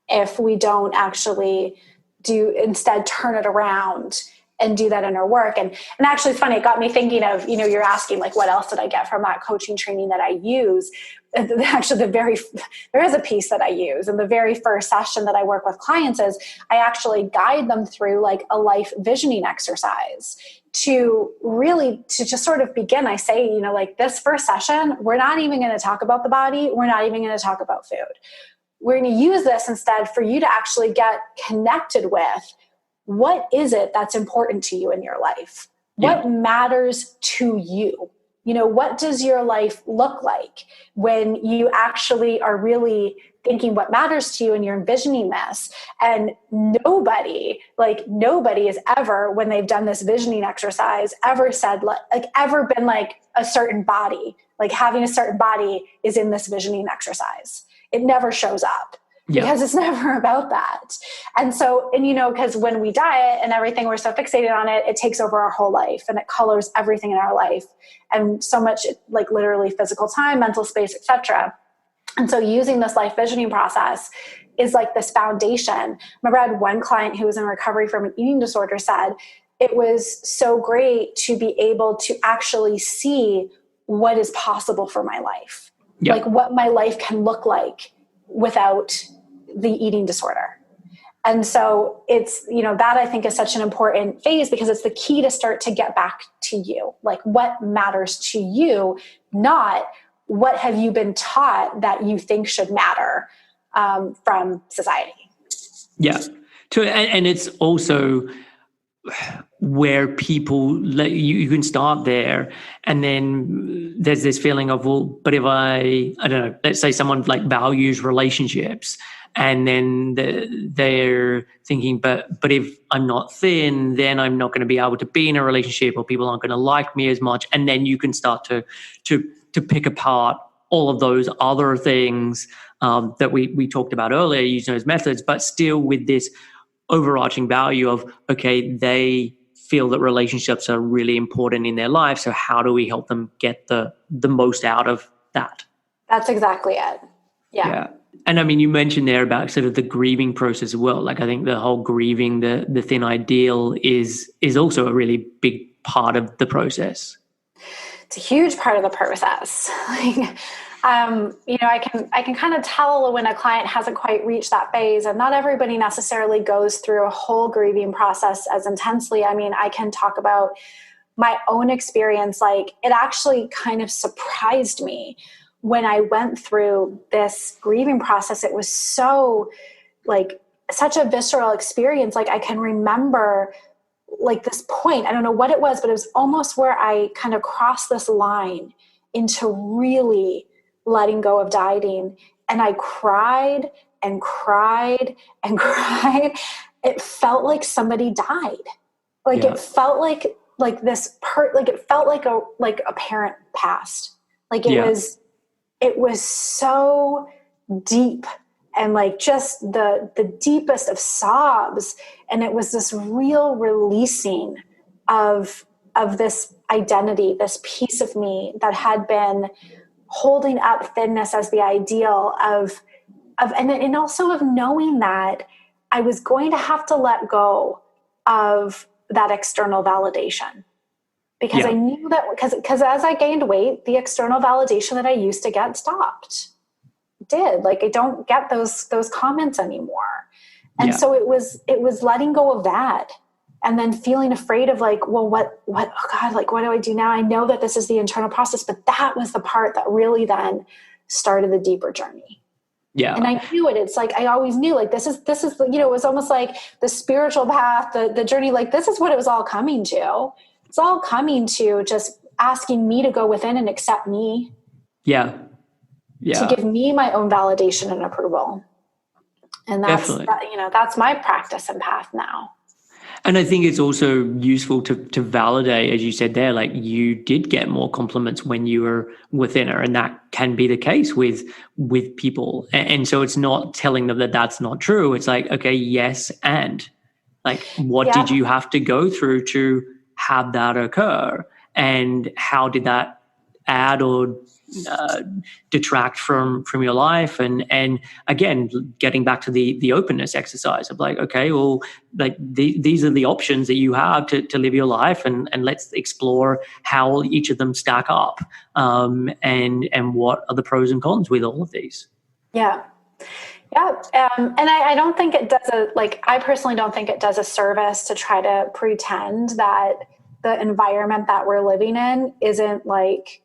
if we don't actually instead turn it around and do that inner work. And actually, it's funny, it got me thinking of, you're asking like, what else did I get from that coaching training that I use? Actually, there is a piece that I use in the very first session that I work with clients is I actually guide them through like a life visioning exercise to just sort of begin. I say, like this first session, we're not even going to talk about the body. We're not even going to talk about food. We're going to use this instead for you to actually get connected with what is it that's important to you in your life? What matters to you? What does your life look like when you actually are really thinking what matters to you and you're envisioning this? And nobody has ever, when they've done this visioning exercise, ever said ever been like a certain body, like having a certain body is in this visioning exercise. It never shows up. Yeah. because it's never about that. And so, and because when we diet and everything, we're so fixated on it, it takes over our whole life and it colors everything in our life. And so much, like literally physical time, mental space, etc. And so using this life visioning process is like this foundation. Remember, I had one client who was in recovery from an eating disorder said, it was so great to be able to actually see what is possible for my life, like what my life can look like without the eating disorder. And so it's, that I think is such an important phase because it's the key to start to get back to you, like what matters to you, not what have you been taught that you think should matter from society. Yeah. And it's also where people you can start there, and then there's this feeling of, well, but if I don't know, let's say someone like values relationships, and then they're thinking, but if I'm not thin, then I'm not going to be able to be in a relationship, or people aren't going to like me as much, and then you can start to pick apart all of those other things that we talked about earlier, using those methods, but still with this overarching value of, okay, they feel that relationships are really important in their life. So how do we help them get the most out of that? That's exactly it. Yeah. And I mean, you mentioned there about sort of the grieving process as well. Like I think the whole grieving the thin ideal is also a really big part of the process. It's a huge part of the process. I can kind of tell when a client hasn't quite reached that phase, and not everybody necessarily goes through a whole grieving process as intensely. I mean, I can talk about my own experience. Like it actually kind of surprised me when I went through this grieving process. It was so like such a visceral experience. Like I can remember like this point, I don't know what it was, but it was almost where I kind of crossed this line into really letting go of dieting. And I cried and cried and cried. It felt like somebody died. Like it felt like this like it felt like a parent passed. Like it was so deep and like just the deepest of sobs. And it was this real releasing of this identity, this piece of me that had been holding up thinness as the ideal and also of knowing that I was going to have to let go of that external validation. Because I knew that because as I gained weight, the external validation that I used to get stopped. Did like I don't get those comments anymore. And so it was letting go of that, and then feeling afraid of like, well, what oh God, like what do I do now? I know that this is the internal process, but that was the part that really then started the deeper journey. Yeah. And I knew it. It's like I always knew like this is it was almost like the spiritual path, the journey, like this is what it was all coming to. It's all coming to just asking me to go within and accept me. Yeah. To give me my own validation and approval. And that's my practice and path now. And I think it's also useful to validate, as you said there, like you did get more compliments when you were within her, and that can be the case with people. And so it's not telling them that that's not true. It's like, okay, yes. And like, what did you have to go through to have that occur? And how did that add or detract from your life? And again, getting back to the openness exercise of like, okay, well, like these are the options that you have to live your life, and let's explore how each of them stack up, and what are the pros and cons with all of these. And I don't think it does I personally don't think it does a service to try to pretend that the environment that we're living in isn't like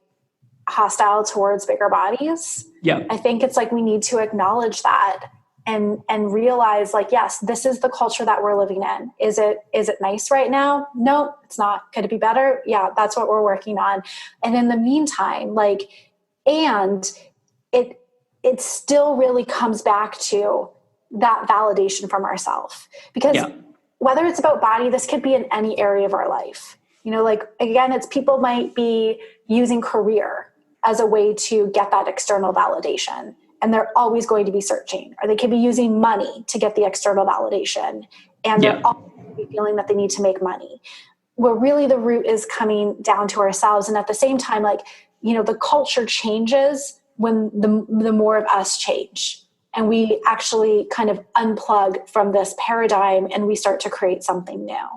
hostile towards bigger bodies. I think it's like we need to acknowledge that and realize like, yes, this is the culture that we're living in. Is it nice right now? No, it's not. Could it be better? Yeah, that's what we're working on. And in the meantime, it still really comes back to that validation from ourselves. Because whether it's about body, this could be in any area of our life. Again, it's people might be using career as a way to get that external validation. and they're always going to be searching, or they could be using money to get the external validation, and they're always going to be feeling that they need to make money. Where really the root is coming down to ourselves. And at the same time, like, the culture changes when the more of us change, and we actually kind of unplug from this paradigm and we start to create something new.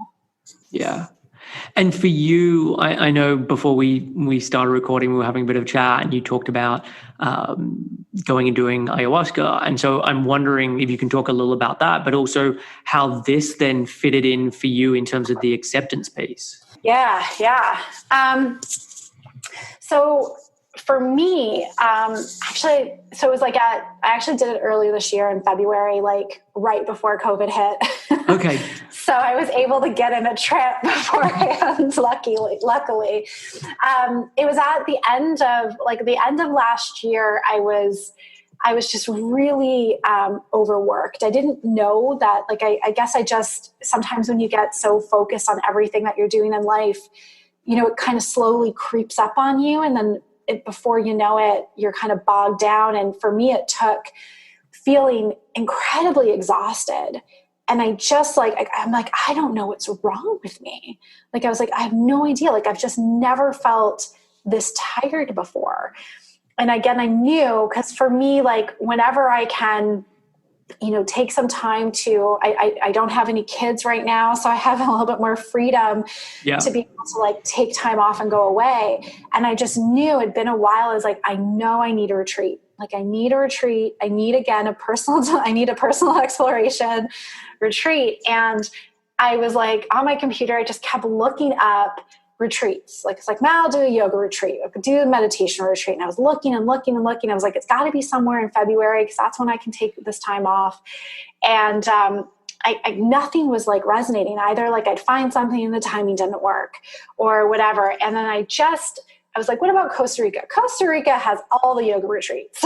Yeah. And for you, I know before we started recording, we were having a bit of chat, and you talked about going and doing ayahuasca. And so I'm wondering if you can talk a little about that, but also how this then fitted in for you in terms of the acceptance piece. Yeah. So for me, so it was like I actually did it earlier this year in February, like right before COVID hit. Okay. So I was able to get in a trip beforehand, luckily. It was at the end of last year. I was just really overworked. I didn't know that, like, I guess I just, sometimes when you get so focused on everything that you're doing in life, it kind of slowly creeps up on you. And then before you know it, you're kind of bogged down. And for me, it took feeling incredibly exhausted. And I just I'm like, I don't know what's wrong with me. Like, I was like, I have no idea. Like, I've just never felt this tired before. And again, I knew, because for me, like, whenever I can, take some time to, I don't have any kids right now, so I have a little bit more freedom to be able to, like, take time off and go away. And I just knew it'd been a while. I was like, I know I need a retreat. Like, I need a retreat. I need, again, a personal exploration retreat. And I was like, on my computer, I just kept looking up retreats. Like, it's like, I'll do a yoga retreat. I could do a meditation retreat. And I was looking and looking and looking. I was like, it's got to be somewhere in February, because that's when I can take this time off. And nothing was, like, resonating either. Like, I'd find something and the timing didn't work or whatever. And then I was like, what about Costa Rica? Costa Rica has all the yoga retreats.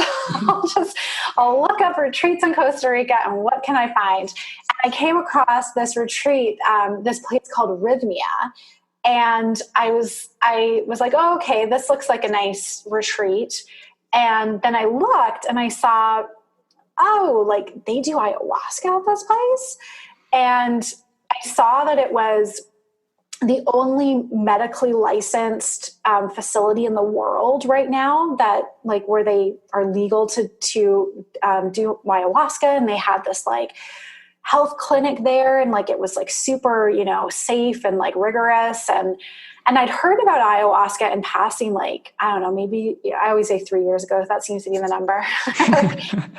I'll look up retreats in Costa Rica, and what can I find? And I came across this retreat, this place called Rhythmia. And I was like, oh, okay, this looks like a nice retreat. And then I looked and I saw, oh, like, they do ayahuasca at this place. And I saw that it was the only medically licensed facility in the world right now that, like, where they are legal to do ayahuasca. And they had this, like, health clinic there, and, like, it was, like, super, safe and, like, rigorous. And I'd heard about ayahuasca in passing, like, I don't know, maybe, I always say 3 years ago. That seems to be the number.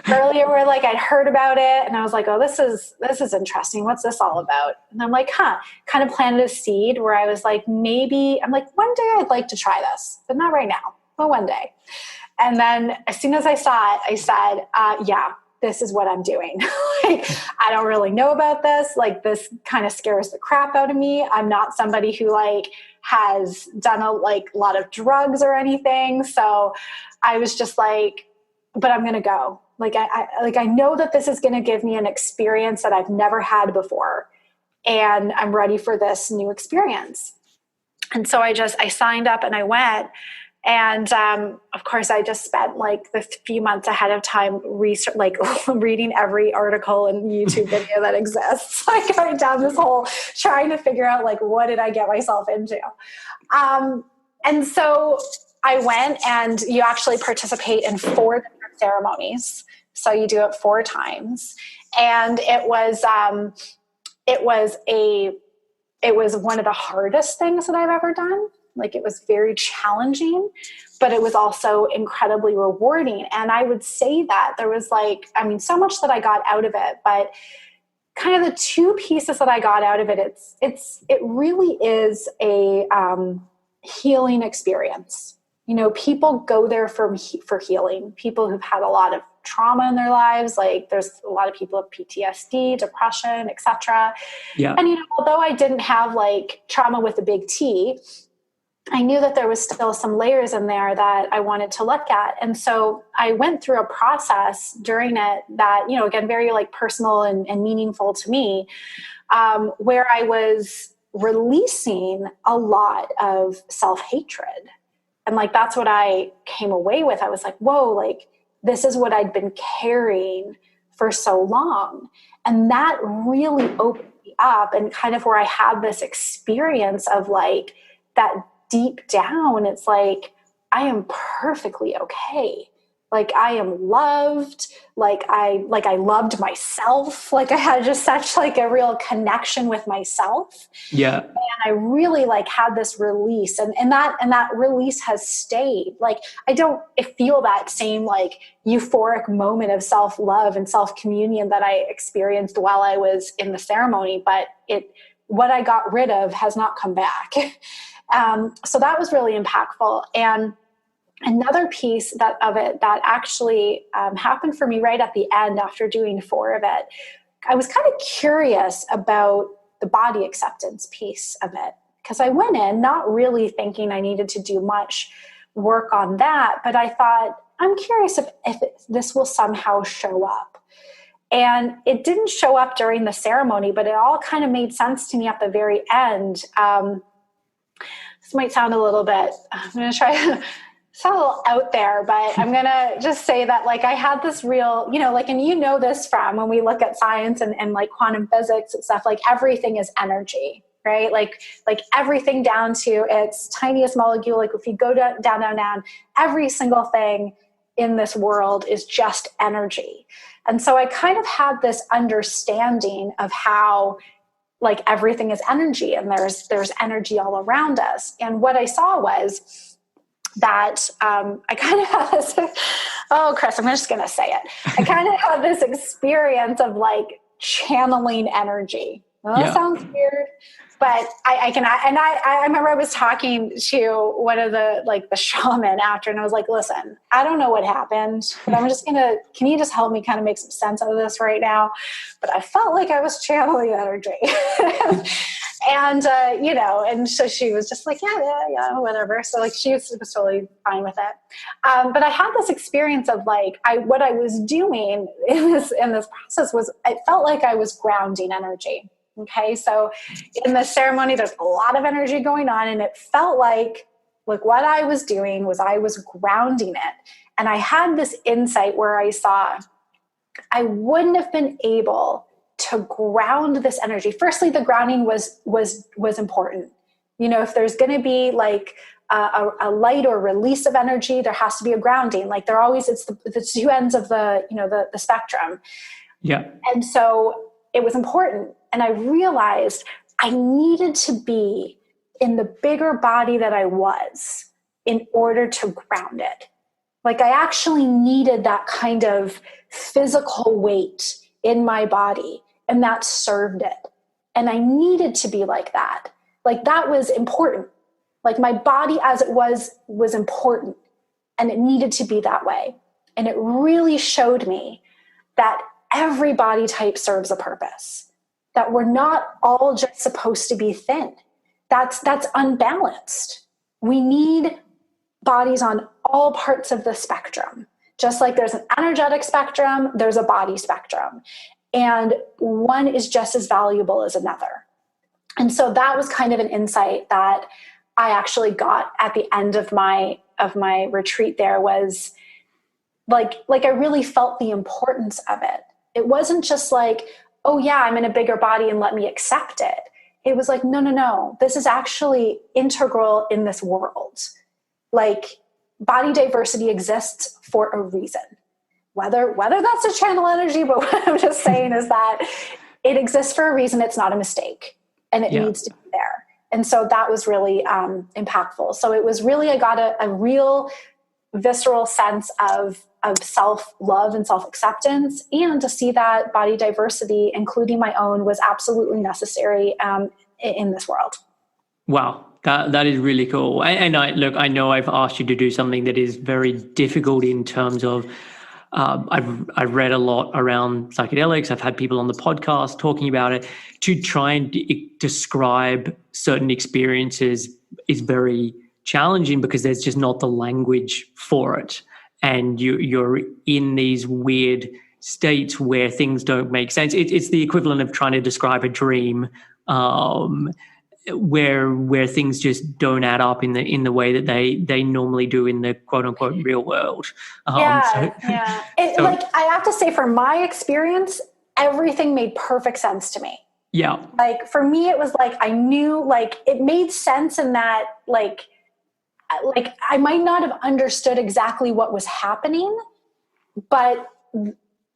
Earlier, where, like, I'd heard about it, and I was like, oh, this is interesting. What's this all about? And I'm like, kind of planted a seed where I was like, maybe, I'm like, one day I'd like to try this, but not right now, but one day. And then as soon as I saw it, I said, yeah, this is what I'm doing. Like, I don't really know about this. Like, this kind of scares the crap out of me. I'm not somebody who, like, has done a lot of drugs or anything. So I was just like, but I'm going to go. Like, I know that this is going to give me an experience that I've never had before. And I'm ready for this new experience. And so I signed up and I went. And, of course, I just spent, like, the few months ahead of time reading every article and YouTube video that exists, like, going down this hole, trying to figure out, like, what did I get myself into? And so I went, and you actually participate in 4 different ceremonies. So you do it 4 times. And it was one of the hardest things that I've ever done. Like, it was very challenging, but it was also incredibly rewarding. And I would say that there was, like, so much that I got out of it, but kind of the 2 pieces that I got out of it, it really is a healing experience. People go there for healing. People who've had a lot of trauma in their lives, like, there's a lot of people with PTSD, depression, etc. Yeah. And although I didn't have, like, trauma with a big T, I knew that there was still some layers in there that I wanted to look at. And so I went through a process during it that, again, very, like, personal and meaningful to me, where I was releasing a lot of self-hatred. And, like, that's what I came away with. I was like, whoa, like, this is what I'd been carrying for so long. And that really opened me up, and kind of where I had this experience of like that deep down, it's like, I am perfectly okay. Like I am loved, like I loved myself. Like I had just such like a real connection with myself. Yeah. And I really like had this release, and that release has stayed. Like I don't feel that same like euphoric moment of self-love and self-communion that I experienced while I was in the ceremony, but what I got rid of has not come back. So that was really impactful. And another piece of it that actually happened for me right at the end after doing 4 of it, I was kind of curious about the body acceptance piece of it, because I went in not really thinking I needed to do much work on that, but I thought, I'm curious if this will somehow show up. And it didn't show up during the ceremony, but it all kind of made sense to me at the very end. This might sound a little bit, I'm going to try it's a little out there, but I'm going to just say that like I had this real, like, and this from when we look at science and like quantum physics and stuff, like everything is energy, right? Like everything down to its tiniest molecule. Like if you go down, every single thing in this world is just energy. And so I kind of had this understanding of how like everything is energy, and there's energy all around us. And what I saw was that I kind of had this, oh, Chris, I'm just going to say it. I kind of had this experience of like channeling energy. Well, that sounds weird, but I remember I was talking to one of the shaman after, and I was like, listen, I don't know what happened, but can you just help me kind of make some sense out of this right now? But I felt like I was channeling energy. And, and so she was just like, yeah, whatever. So like, she was totally fine with it. But I had this experience of like, what I was doing in this process was, it felt like I was grounding energy. Okay. So in the ceremony, there's a lot of energy going on, and it felt like what I was doing was I was grounding it. And I had this insight where I saw I wouldn't have been able to ground this energy. Firstly, the grounding was important. If there's going to be like a light or release of energy, there has to be a grounding. Like it's the two ends of the spectrum. Yeah. And so it was important. And I realized I needed to be in the bigger body that I was in order to ground it. Like I actually needed that kind of physical weight in my body, and that served it. And I needed to be like that. Like that was important. Like my body as it was important, and it needed to be that way. And it really showed me that every body type serves a purpose, that we're not all just supposed to be thin. That's unbalanced. We need bodies on all parts of the spectrum. Just like there's an energetic spectrum, there's a body spectrum. And one is just as valuable as another. And so that was kind of an insight that I actually got at the end of my retreat. There was like I really felt the importance of it. It wasn't just like, oh yeah, I'm in a bigger body and let me accept it. It was like, no, this is actually integral in this world. Like body diversity exists for a reason. Whether that's a channel energy, but what I'm just saying is that it exists for a reason. It's not a mistake, and it needs to be there. And so that was really impactful. So it was really, I got a real visceral sense of self-love and self-acceptance, and to see that body diversity, including my own, was absolutely necessary in this world. Wow. That is really cool. And I know I've asked you to do something that is very difficult in terms of, I've read a lot around psychedelics. I've had people on the podcast talking about it. To try and describe certain experiences is very challenging because there's just not the language for it. And you're in these weird states where things don't make sense. It's the equivalent of trying to describe a dream. where things just don't add up in the way that they normally do in the quote unquote real world. Yeah. It, So like, I have to say, from my experience, everything made perfect sense to me. yeah, Like, for me, it was like, I knew, like, it made sense in that, like I might not have understood exactly what was happening, but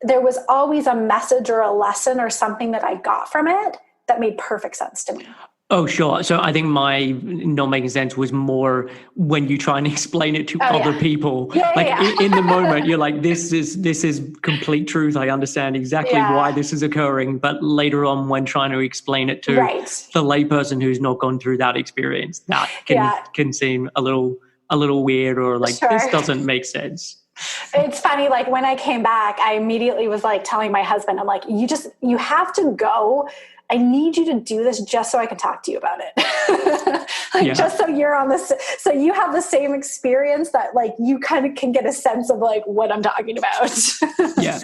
there was always a message or a lesson or something that I got from it that made perfect sense to me. oh, sure. So I think my not making sense was more when you try and explain it to other people. Like in the moment, you're like, this is complete truth. I understand exactly why this is occurring. But later on, when trying to explain it to the layperson who's not gone through that experience, that can seem a little weird, or like this doesn't make sense. It's funny, like when I came back, I immediately was like telling my husband, I'm like, you have to go. I need you to do this just so I can talk to you about it. Just so you're on this, so you have the same experience, that like you kind of can get a sense of like what I'm talking about. Yeah.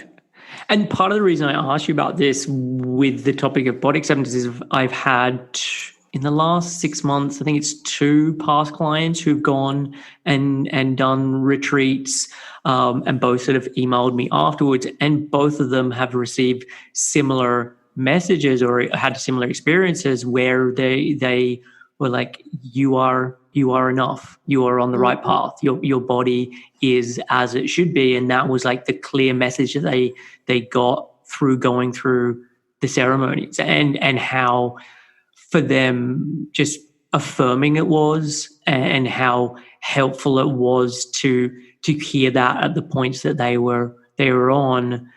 And part of the reason I asked you about this with the topic of body acceptance is I've had in the last 6 months, I think it's 2 past clients who've gone and done retreats, and both sort of emailed me afterwards, and both of them have received similar messages or had similar experiences where they were like, you are enough, you are on the right path, your body is as it should be. And that was like the clear message that they got through going through the ceremonies, and how for them just affirming it was, and how helpful it was to hear that at the points that they were on.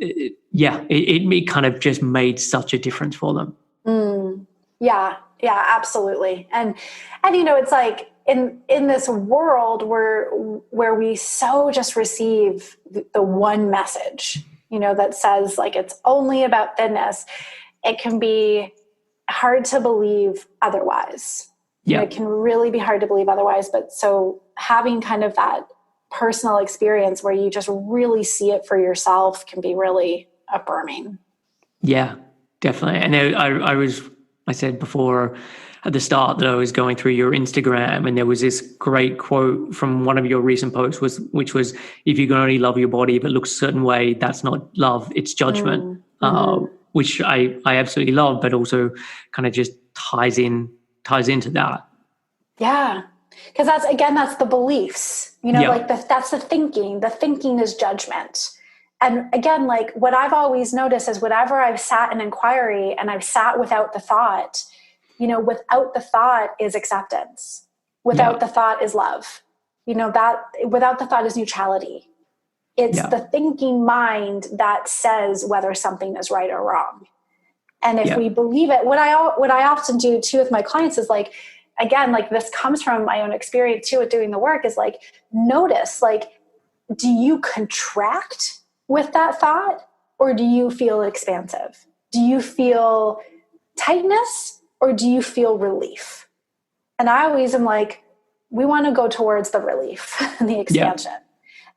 It kind of just made such a difference for them. Yeah, absolutely. And it's like in this world where we so just receive the one message, that says like it's only about thinness, it can be hard to believe otherwise. It can really be hard to believe otherwise. But so having kind of that personal experience where you just really see it for yourself can be really affirming. Yeah, definitely. And I said before at the start that I was going through your Instagram, and there was this great quote from one of your recent posts, which was, if you can only love your body if it looks a certain way, that's not love, it's judgment. Which I absolutely love, but also kind of just ties into that. Yeah. Because that's the beliefs, like that's the thinking is judgment. And again, like what I've always noticed is whenever I've sat in inquiry and I've sat without the thought, without the thought is acceptance. Without the thought is love. That without the thought is neutrality. It's the thinking mind that says whether something is right or wrong. And if we believe it, what I often do too with my clients is like, again, like this comes from my own experience too with doing the work, is like, notice, like, do you contract with that thought, or do you feel expansive? Do you feel tightness, or do you feel relief? And I always am like, we want to go towards the relief and the expansion.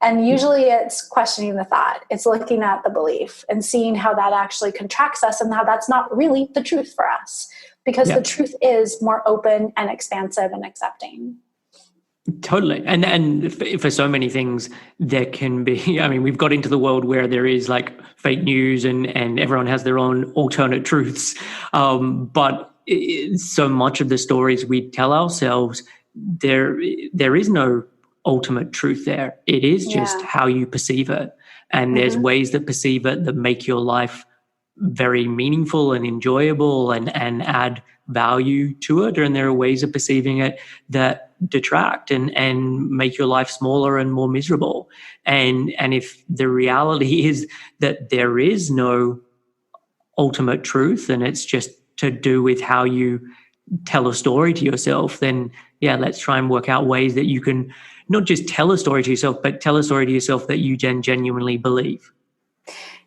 And usually it's questioning the thought. It's looking at the belief and seeing how that actually contracts us and how that's not really the truth for us, because the truth is more open and expansive and accepting. Totally. And for so many things, there can be, I mean, we've got into the world where there is like fake news and everyone has their own alternate truths. But so much of the stories we tell ourselves, there is no ultimate truth there. It is just how you perceive it. And there's ways that perceive it that make your life very meaningful and enjoyable and add value to it. And there are ways of perceiving it that detract and make your life smaller and more miserable. And if the reality is that there is no ultimate truth and it's just to do with how you tell a story to yourself, then let's try and work out ways that you can not just tell a story to yourself, but tell a story to yourself that you genuinely believe.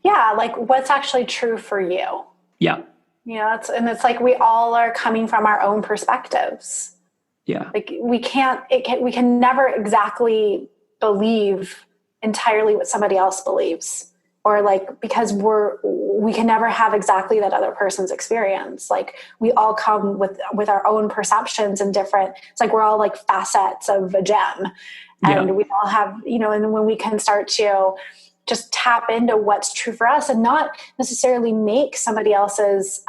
Yeah, like what's actually true for you. Yeah. It's like we all are coming from our own perspectives. Yeah. Like we can never exactly believe entirely what somebody else believes or like, because we can never have exactly that other person's experience. Like we all come with our own perceptions and different, it's like we're all like facets of a gem, and we all have, and when we can start to just tap into what's true for us and not necessarily make somebody else's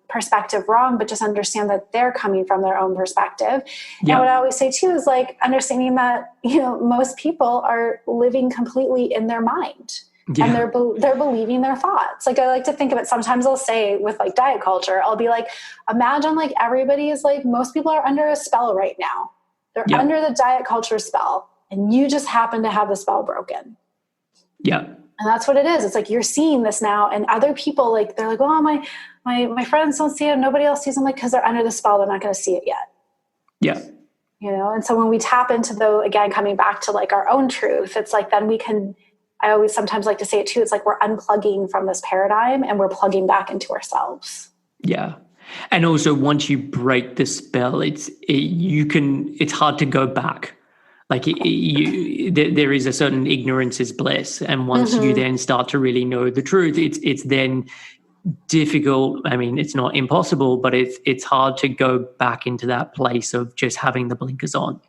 perspective wrong, but just understand that they're coming from their own perspective. And what I always say too is like understanding that, most people are living completely in their mind. And they're believing their thoughts. Like I like to think of it, sometimes I'll say with like diet culture, I'll be like, imagine like everybody is like, most people are under a spell right now. They're under the diet culture spell, and you just happen to have the spell broken. Yeah. And that's what it is. It's like you're seeing this now, and other people, like they're like, oh, my friends don't see it, nobody else sees them, like because they're under the spell, they're not going to see it yet. Yeah. And so when we tap into again, coming back to like our own truth, it's like then we can, I always sometimes like to say it too, it's like we're unplugging from this paradigm and we're plugging back into ourselves. Yeah. And also once you break the spell, it's hard to go back. Like there is a certain ignorance is bliss. And once you then start to really know the truth, it's then difficult. I mean, it's not impossible, but it's hard to go back into that place of just having the blinkers on.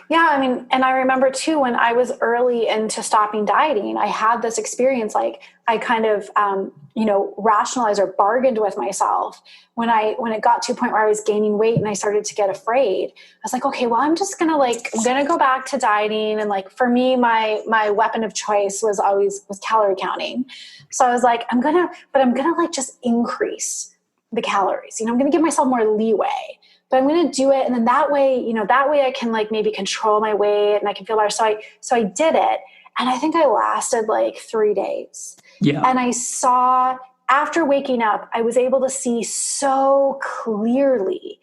Yeah. I mean, and I remember too, when I was early into stopping dieting, I had this experience, like I kind of, rationalized or bargained with myself when it got to a point where I was gaining weight and I started to get afraid. I was like, okay, well, I'm going to go back to dieting. And like, for me, my weapon of choice was calorie counting. So I was like, I'm going to like just increase the calories, I'm going to give myself more leeway. But I'm going to do it. And then that way I can like maybe control my weight and I can feel better. So I did it. And I think I lasted like 3 days. Yeah. And I saw, after waking up, I was able to see so clearly.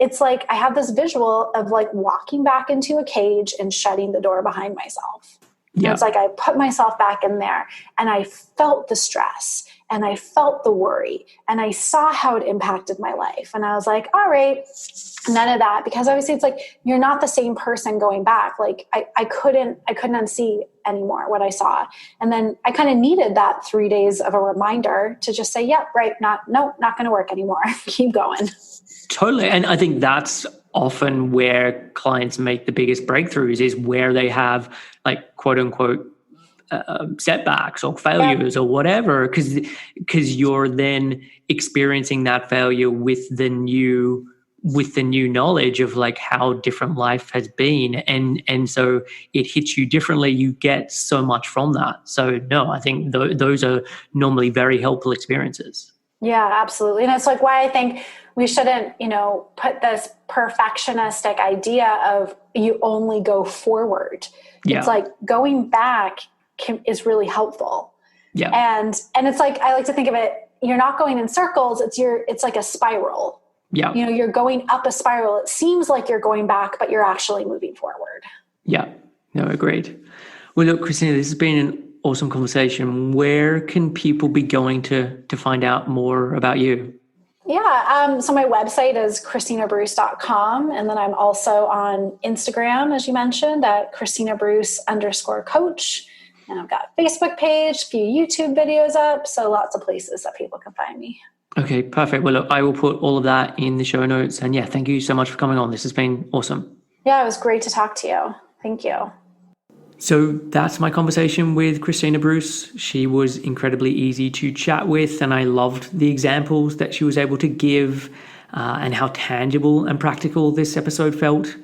It's like I have this visual of like walking back into a cage and shutting the door behind myself. Yeah. It's like I put myself back in there and I felt the stress and I felt the worry and I saw how it impacted my life. And I was like, all right, none of that, because obviously it's like, you're not the same person going back. Like I couldn't unsee anymore what I saw. And then I kind of needed that 3 days of a reminder to just say, yep, right. Not going to work anymore. Keep going. Totally. And I think that's often where clients make the biggest breakthroughs, is where they have like quote unquote setbacks or failures or whatever, because you're then experiencing that failure with the new knowledge of like how different life has been, and so it hits you differently. You get so much from that. So no, I think those are normally very helpful experiences. Yeah, absolutely. And it's like why I think we shouldn't, put this perfectionistic idea of you only go forward. Yeah. It's like going back is really helpful. Yeah. And it's like, I like to think of it, you're not going in circles. It's like a spiral. Yeah. You're going up a spiral. It seems like you're going back, but you're actually moving forward. Yeah. No, agreed. Well, look, Kristina, this has been an awesome conversation. Where can people be going to find out more about you? Yeah. So my website is KristinaBruce.com. And then I'm also on Instagram, as you mentioned, at KristinaBruce_coach. And I've got a Facebook page, a few YouTube videos up. So lots of places that people can find me. Okay, perfect. Well, look, I will put all of that in the show notes. And yeah, thank you so much for coming on. This has been awesome. Yeah, it was great to talk to you. Thank you. So that's my conversation with Kristina Bruce. She was incredibly easy to chat with, and I loved the examples that she was able to give and how tangible and practical this episode felt.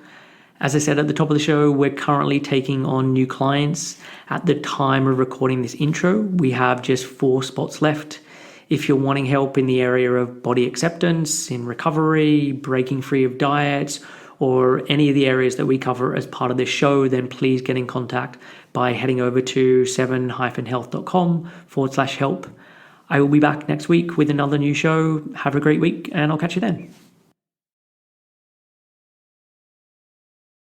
As I said at the top of the show, we're currently taking on new clients. At the time of recording this intro, we have just 4 spots left. If you're wanting help in the area of body acceptance, in recovery, breaking free of diets, or any of the areas that we cover as part of this show, then please get in contact by heading over to 7-health.com/help. I will be back next week with another new show. Have a great week, and I'll catch you then.